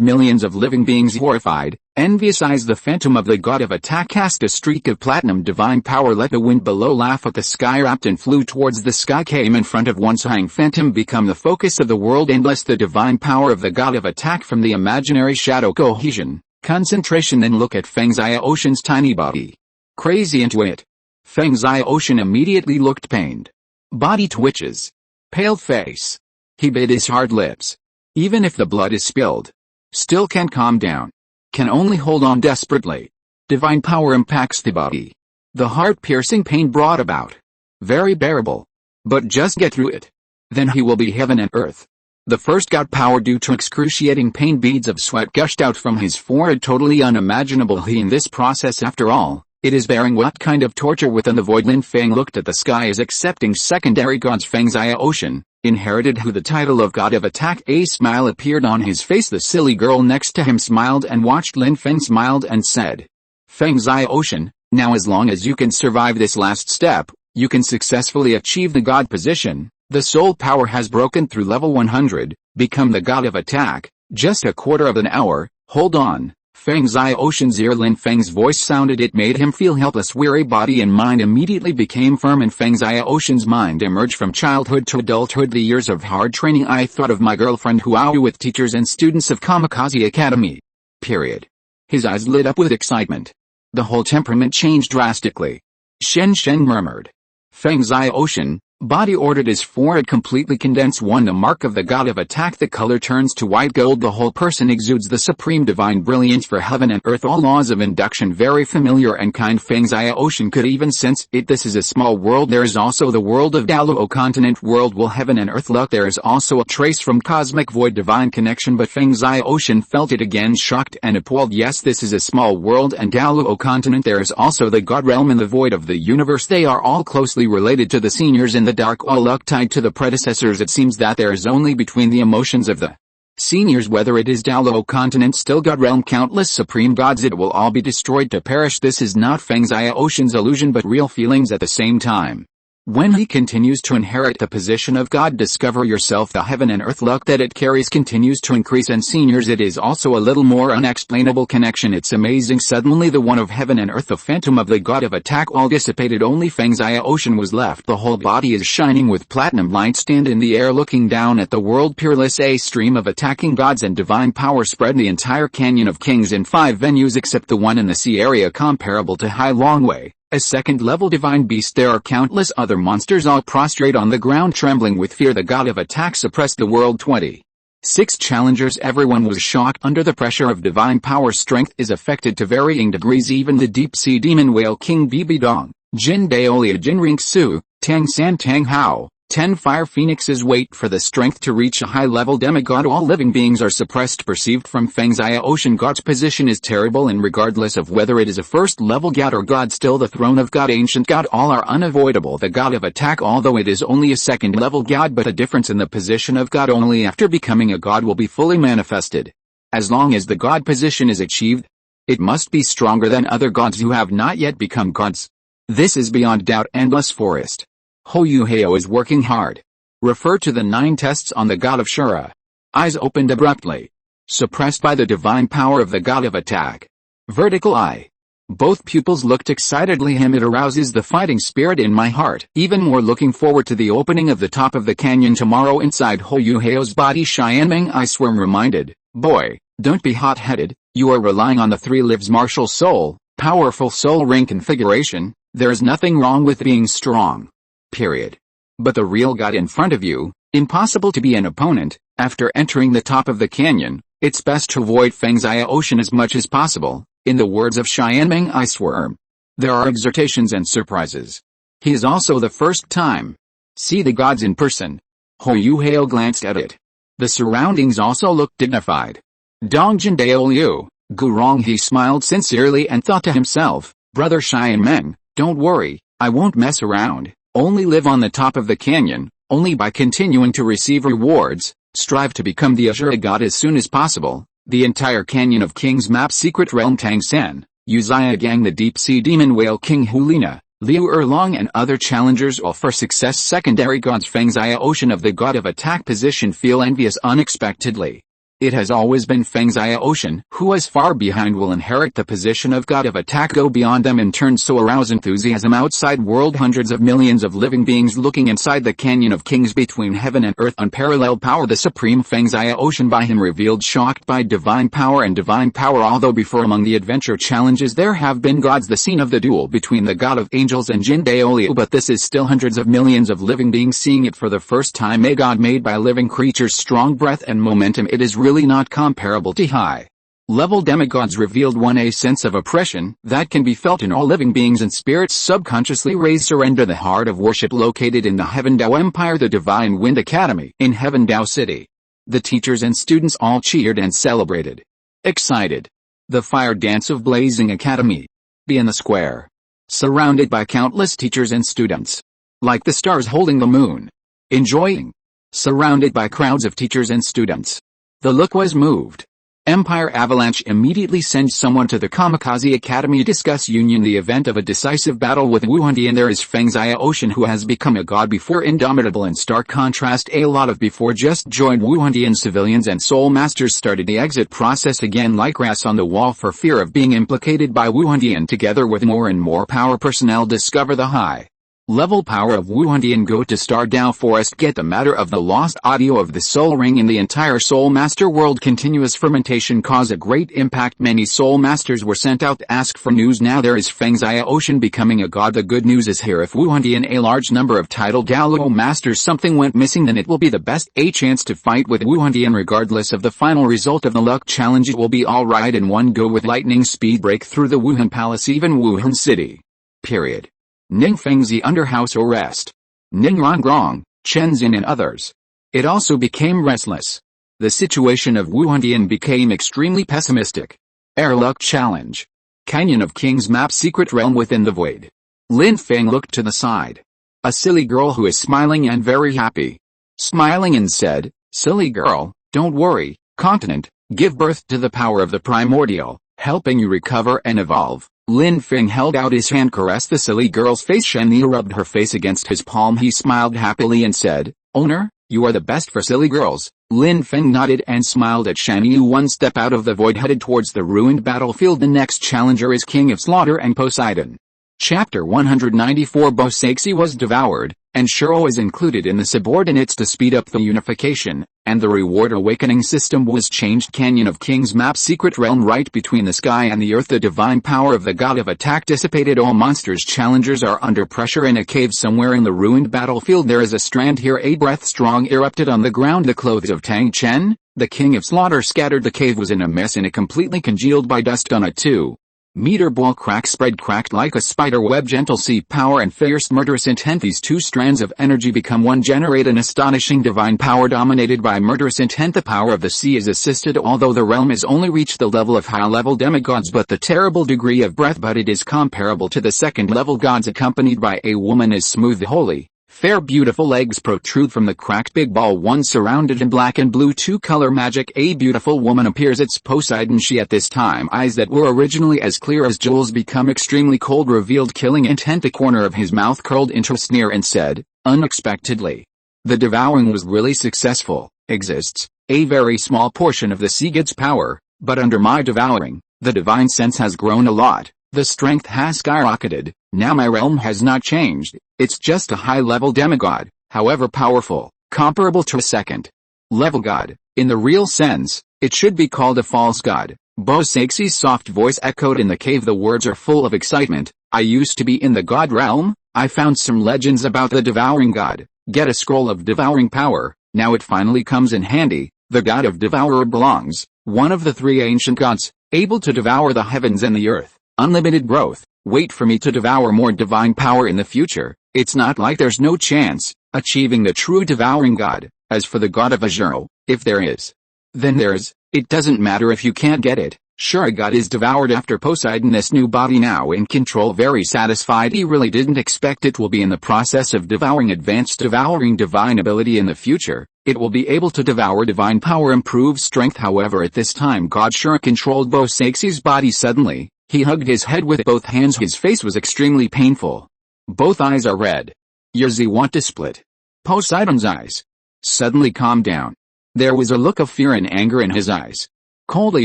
millions of living beings horrified, envious eyes. The phantom of the god of attack cast a streak of platinum divine power. Let the wind below laugh at the sky, wrapped and flew towards the sky, came in front of one sighing phantom, become the focus of the world. Endless. The divine power of the god of attack from the imaginary shadow. Cohesion. Concentration. Then look at Feng Zia Ocean's tiny body. Crazy into it. Feng Zia Ocean immediately looked pained. Body twitches. Pale face. He bit his hard lips. Even if the blood is spilled. Still can't calm down. Can only hold on desperately. Divine power impacts the body. The heart-piercing pain brought about. Very bearable. But just get through it. Then he will be heaven and earth. The first got power due to excruciating pain. Beads of sweat gushed out from his forehead, totally unimaginable. He in this process, after all, it is bearing what kind of torture within the void. Lin Feng looked at the sky as accepting secondary gods. Feng Zia Ocean, inherited who the title of god of attack. A smile appeared on his face. The silly girl next to him smiled and watched Lin Feng, smiled and said, Feng Zia Ocean, now as long as you can survive this last step, you can successfully achieve the god position. The soul power has broken through level 100, become the god of attack, just a quarter of an hour, hold on. Feng Zai Ocean's ear. Lin Feng's voice sounded. It made him feel helpless. Weary body and mind immediately became firm, and Feng Zai Ocean's mind emerged from childhood to adulthood. The years of hard training. I thought of my girlfriend Huao with teachers and students of Kamikaze Academy. Period. His eyes lit up with excitement. The whole temperament changed drastically. Shen murmured. Feng Zai Ocean, body ordered his forehead completely condensed. 1. The mark of the god of attack. The color turns to white gold. The whole person exudes the supreme divine brilliance for heaven and earth. All laws of induction very familiar and kind. Feng Zai Ocean could even sense it. This is a small world. There is also the world of Douluo Continent. World will heaven and earth luck. There is also a trace from cosmic void divine connection. But Feng Zai Ocean felt it again, shocked and appalled. Yes, this is a small world and Douluo Continent. There is also the god realm in the void of the universe. They are all closely related to the seniors in the dark, all luck tied to the predecessors. It seems that there is only between the emotions of the seniors, whether it is Douluo Continent, still God realm, countless supreme gods, it will all be destroyed to perish. This is not Feng Zai Ocean's illusion but real feelings at the same time. When he continues to inherit the position of God, discover yourself. The heaven and earth luck that it carries continues to increase, and seniors, it is also a little more unexplainable connection. It's amazing. Suddenly the one of heaven and earth, the phantom of the god of attack, all dissipated. Only Feng Zai Ocean was left. The whole body is shining with platinum light. Stand in the air looking down at the world peerless. A stream of attacking gods and divine power spread the entire Canyon of Kings in 5 venues except the one in the sea area comparable to Hai Longwei, a second-level divine beast. There are countless other monsters all prostrate on the ground trembling with fear. The god of attack suppressed the world. 26 challengers. Everyone was shocked. Under the pressure of divine power, strength is affected to varying degrees. Even the deep-sea demon whale king Bibi Dong, Jin Daolia, Jin Ring Su, Tang San, Tang Hao, 10 fire phoenixes wait for the strength to reach a high-level demigod. All living beings are suppressed. Perceived from Feng Zai Ocean, God's position is terrible, and regardless of whether it is a first-level god or god, still the throne of God, ancient god, all are unavoidable. The god of attack, although it is only a second-level god, but a difference in the position of God only after becoming a god will be fully manifested. As long as the god position is achieved, it must be stronger than other gods who have not yet become gods. This is beyond doubt. Endless forest. Ho Yu Heo is working hard. Refer to the 9 tests on the god of Shura. Eyes opened abruptly. Suppressed by the divine power of the god of attack. Vertical eye. Both pupils looked excitedly. It arouses the fighting spirit in my heart. Even more looking forward to the opening of the top of the canyon tomorrow. Inside Ho Yu Heo's body, Xianmeng Eye Swarm reminded, boy, don't be hot-headed. You are relying on the 3 lives martial soul, powerful soul ring configuration. There is nothing wrong with being strong. Period. But the real god in front of you, impossible to be an opponent. After entering the top of the canyon, it's best to avoid Feng Zai Ocean as much as possible. In the words of Xianmeng Eye Swarm, there are exhortations and surprises. He is also the first time. See the gods in person. Ho Yu Heo glanced at it. The surroundings also looked dignified. Dongjin Dao Liu, Gurong. He smiled sincerely and thought to himself, brother Xianmeng, don't worry, I won't mess around. Only live on the top of the canyon. Only by continuing to receive rewards, strive to become the Azure god as soon as possible. The entire Canyon of Kings map. Secret realm. Tang San, Uzia Gang, the deep-sea demon whale king Liena, Liu Erlong and other challengers, all for success. Secondary gods. Feng Zai Ocean of the god of attack position feel envious unexpectedly. It has always been Feng Zai Ocean, who is far behind, will inherit the position of god of attack, go beyond them in turn, so arouse enthusiasm. Outside world, hundreds of millions of living beings looking inside the Canyon of Kings between heaven and earth. Unparalleled power. The supreme Feng Zai Ocean by him revealed, shocked by divine power and divine power. Although before among the adventure challenges there have been gods, the scene of the duel between the god of angels and Jin Daoliu, but this is still hundreds of millions of living beings seeing it for the first time. A god made by living creatures, strong breath and momentum. It is really not comparable to high-level demigods revealed. 1. A sense of oppression that can be felt in all living beings and spirits subconsciously raise surrender. The heart of worship located in the Heaven Dao Empire, the Divine Wind Academy in Heaven Dao City. The teachers and students all cheered and celebrated. Excited. The fire dance of Blazing Academy. Be in the square. Surrounded by countless teachers and students. Like the stars holding the moon. Enjoying. Surrounded by crowds of teachers and students. The look was moved. Empire Avalanche immediately sends someone to the Kamikaze Academy to discuss Union the event of a decisive battle with Wuhun Temple. And there is Feng Ocean, who has become a god before, indomitable in stark contrast. A lot of before just joined Wuhun Temple civilians and soul masters started the exit process again like grass on the wall for fear of being implicated by Wuhun Temple. Together with more and more power personnel discover the high level power of Wuhun Temple. Go to Stardow Forest, get the matter of the lost audio of the Soul Ring in the entire Soul Master world. Continuous fermentation caused a great impact. Many Soul Masters were sent out to ask for news. Now there is Feng Ocean becoming a god. The good news is here: if Wuhun Temple a large number of titled Douluo Masters something went missing, then it will be the best a chance to fight with Wuhun Temple. Regardless of the final result of the luck challenge, it will be alright in one go with lightning speed. Break through the Wuhan Palace, even Wuhan City. Period. Ning Fengzi under house arrest. Ning Rongrong, Chen Xin and others. It also became restless. The situation of Wuhun Temple became extremely pessimistic. Air luck challenge. Canyon of King's map, secret realm within the void. Lin Feng looked to the side. A silly girl who is smiling and very happy. Smiling and said, "Silly girl, don't worry, continent, give birth to the power of the primordial, helping you recover and evolve." Lin Feng held out his hand, caressed the silly girl's face. Shen Yi rubbed her face against his palm. He smiled happily and said, "Owner, you are the best for silly girls." Lin Feng nodded and smiled at Shen Yi. One step out of the void, headed towards the ruined battlefield. The next challenger is King of Slaughter and Poseidon. Chapter 194. Bosaixi was devoured, and Shuro is included in the subordinates to speed up the unification, and the reward awakening system was changed. Canyon of King's map, secret realm right between the sky and the earth. The divine power of the god of attack dissipated all monsters. Challengers are under pressure in a cave somewhere in the ruined battlefield. There is a strand here. A breath strong erupted on the ground. The clothes of Tang Chen, the king of slaughter, scattered. The cave was in a mess, and it completely congealed by dust on a 2-meter ball. Crack spread, cracked like a spider web. Gentle sea power and fierce murderous intent. These two strands of energy become one, generate an astonishing divine power dominated by murderous intent. The power of the sea is assisted, although the realm has only reached the level of high-level demigods, but the terrible degree of breath, but it is comparable to the second-level gods. Accompanied by a woman is smooth, holy, fair, beautiful. Legs protrude from the cracked big ball. One surrounded in black and blue, two-color magic. A beautiful woman appears. It's Poseidon. She at this time eyes that were originally as clear as jewels become extremely cold, revealed killing intent. The corner of his mouth curled into a sneer and said, unexpectedly, the devouring was really successful. Exists a very small portion of the sea god's power, but under my devouring, the divine sense has grown a lot. The strength has skyrocketed. Now my realm has not changed. It's just a high-level demigod, however powerful, comparable to a second-level god. In the real sense, it should be called a false god. Bosaixi's soft voice echoed in the cave. The words are full of excitement. I used to be in the god realm. I found some legends about the devouring god. Get a scroll of devouring power. Now it finally comes in handy. The god of devourer belongs, one of the three ancient gods, able to devour the heavens and the earth. Unlimited growth. Wait for me to devour more divine power in the future. It's not like there's no chance achieving the true devouring god. As for the god of Azure, if there is, then there's. It doesn't matter if you can't get it. Sure, a god is devoured after Poseidon. This new body now in control, very satisfied. He really didn't expect it will be in the process of devouring advanced devouring divine ability in the future. It will be able to devour divine power, improve strength. However, at this time God sure controlled Bosaixi's body. Suddenly, he hugged his head with both hands. His face was extremely painful. Both eyes are red. Yerzi want to split. Poseidon's eyes suddenly calmed down. There was a look of fear and anger in his eyes. Coldly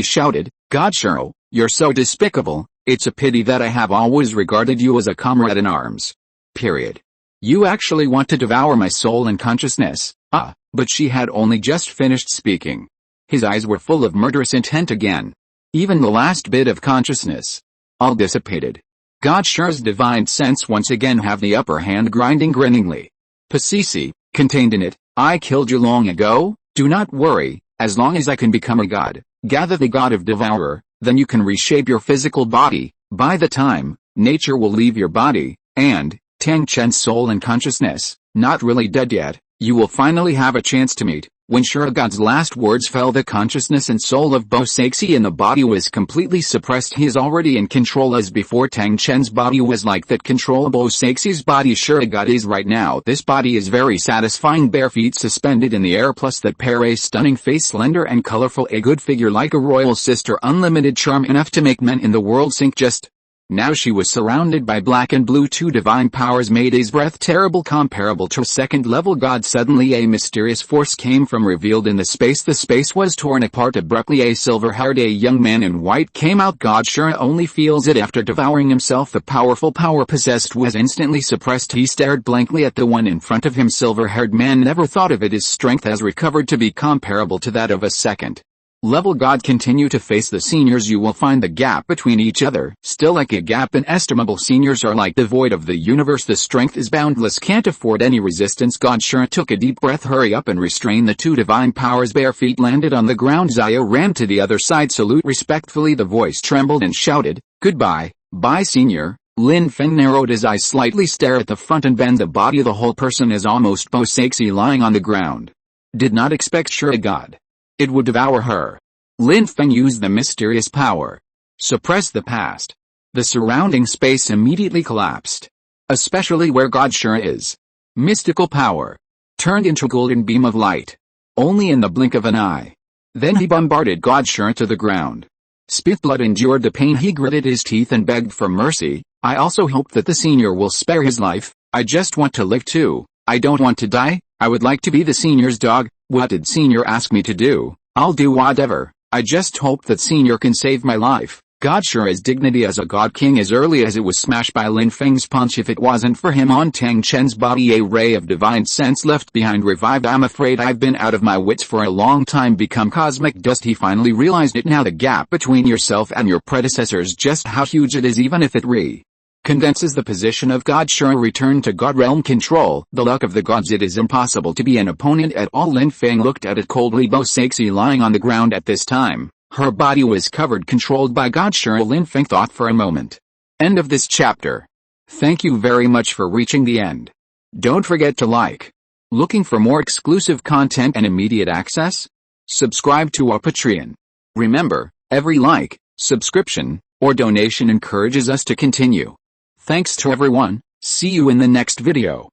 shouted, God Shuro, you're so despicable. It's a pity that I have always regarded you as a comrade in arms. Period. You actually want to devour my soul and consciousness. But she had only just finished speaking. His eyes were full of murderous intent again. Even the last bit of consciousness, all dissipated. God Shuro's divine sense once again have the upper hand, grinding grinningly. Pasisi, contained in it, I killed you long ago. Do not worry, as long as I can become a god, gather the god of devourer, then you can reshape your physical body. By the time, nature will leave your body, and, Tang Chen's soul and consciousness, not really dead yet, you will finally have a chance to meet When Shuragod's last words fell, the consciousness and soul of Bo Saxi in the body was completely suppressed. He is already in control as before. Tang Chen's body was like that control Bo Saxi's body. Shuragod is right now. This body is very satisfying, bare feet suspended in the air, plus that pair, a stunning face, slender and colorful, a good figure like a royal sister, unlimited charm enough to make men in the world sink just. Now she was surrounded by black and blue. Two divine powers made his breath terrible, comparable to a second-level god. Suddenly a mysterious force came from, revealed in the space. The space was torn apart abruptly. A silver-haired, a young man in white came out. God Shura only feels it after devouring himself. The powerful power possessed was instantly suppressed. He stared blankly at the one in front of him. Silver-haired man never thought of it. His strength has recovered to be comparable to that of a second level god. Continue to face the seniors. You will find the gap between each other still like a gap inestimable. Seniors are like the void of the universe. The strength is boundless, can't afford any resistance. God Shura took a deep breath. Hurry up and restrain the two divine powers. Bare feet landed on the ground. Zaya ran to the other side. Salute respectfully. The voice trembled and shouted, "Goodbye, bye senior." Lin Feng narrowed his eyes slightly, stare at the front and bend the body. The whole person is almost Bo Saxi lying on the ground. Did not expect Shuragod. It would devour her. Lin Feng used the mysterious power. Suppress the past. The surrounding space immediately collapsed. Especially where God Shura is. Mystical power. Turned into a golden beam of light. Only in the blink of an eye. Then he bombarded God Shura to the ground. Spit blood endured the pain. He gritted his teeth and begged for mercy. I also hope that the senior will spare his life. I just want to live too. I don't want to die. I would like to be the senior's dog. What did senior ask me to do? I'll do whatever. I just hope that senior can save my life. God Shura's dignity as a god king as early as it was smashed by Lin Feng's punch. If it wasn't for him on Tang Chen's body, a ray of divine sense left behind revived. I'm afraid I've been out of my wits for a long time. Become cosmic dust. He finally realized it now. The gap between yourself and your predecessors, just how huge it is. Even if it condenses the position of God Shura, return to God realm control. The luck of the gods. It is impossible to be an opponent at all. Lin Feng looked at it coldly. Bo Saxi lying on the ground at this time. Her body was covered, controlled by God Shura. Lin Feng thought for a moment. End of this chapter. Thank you very much for reaching the end. Don't forget to like. Looking for more exclusive content and immediate access? Subscribe to our Patreon. Remember, every like, subscription, or donation encourages us to continue. Thanks to everyone. See you in the next video.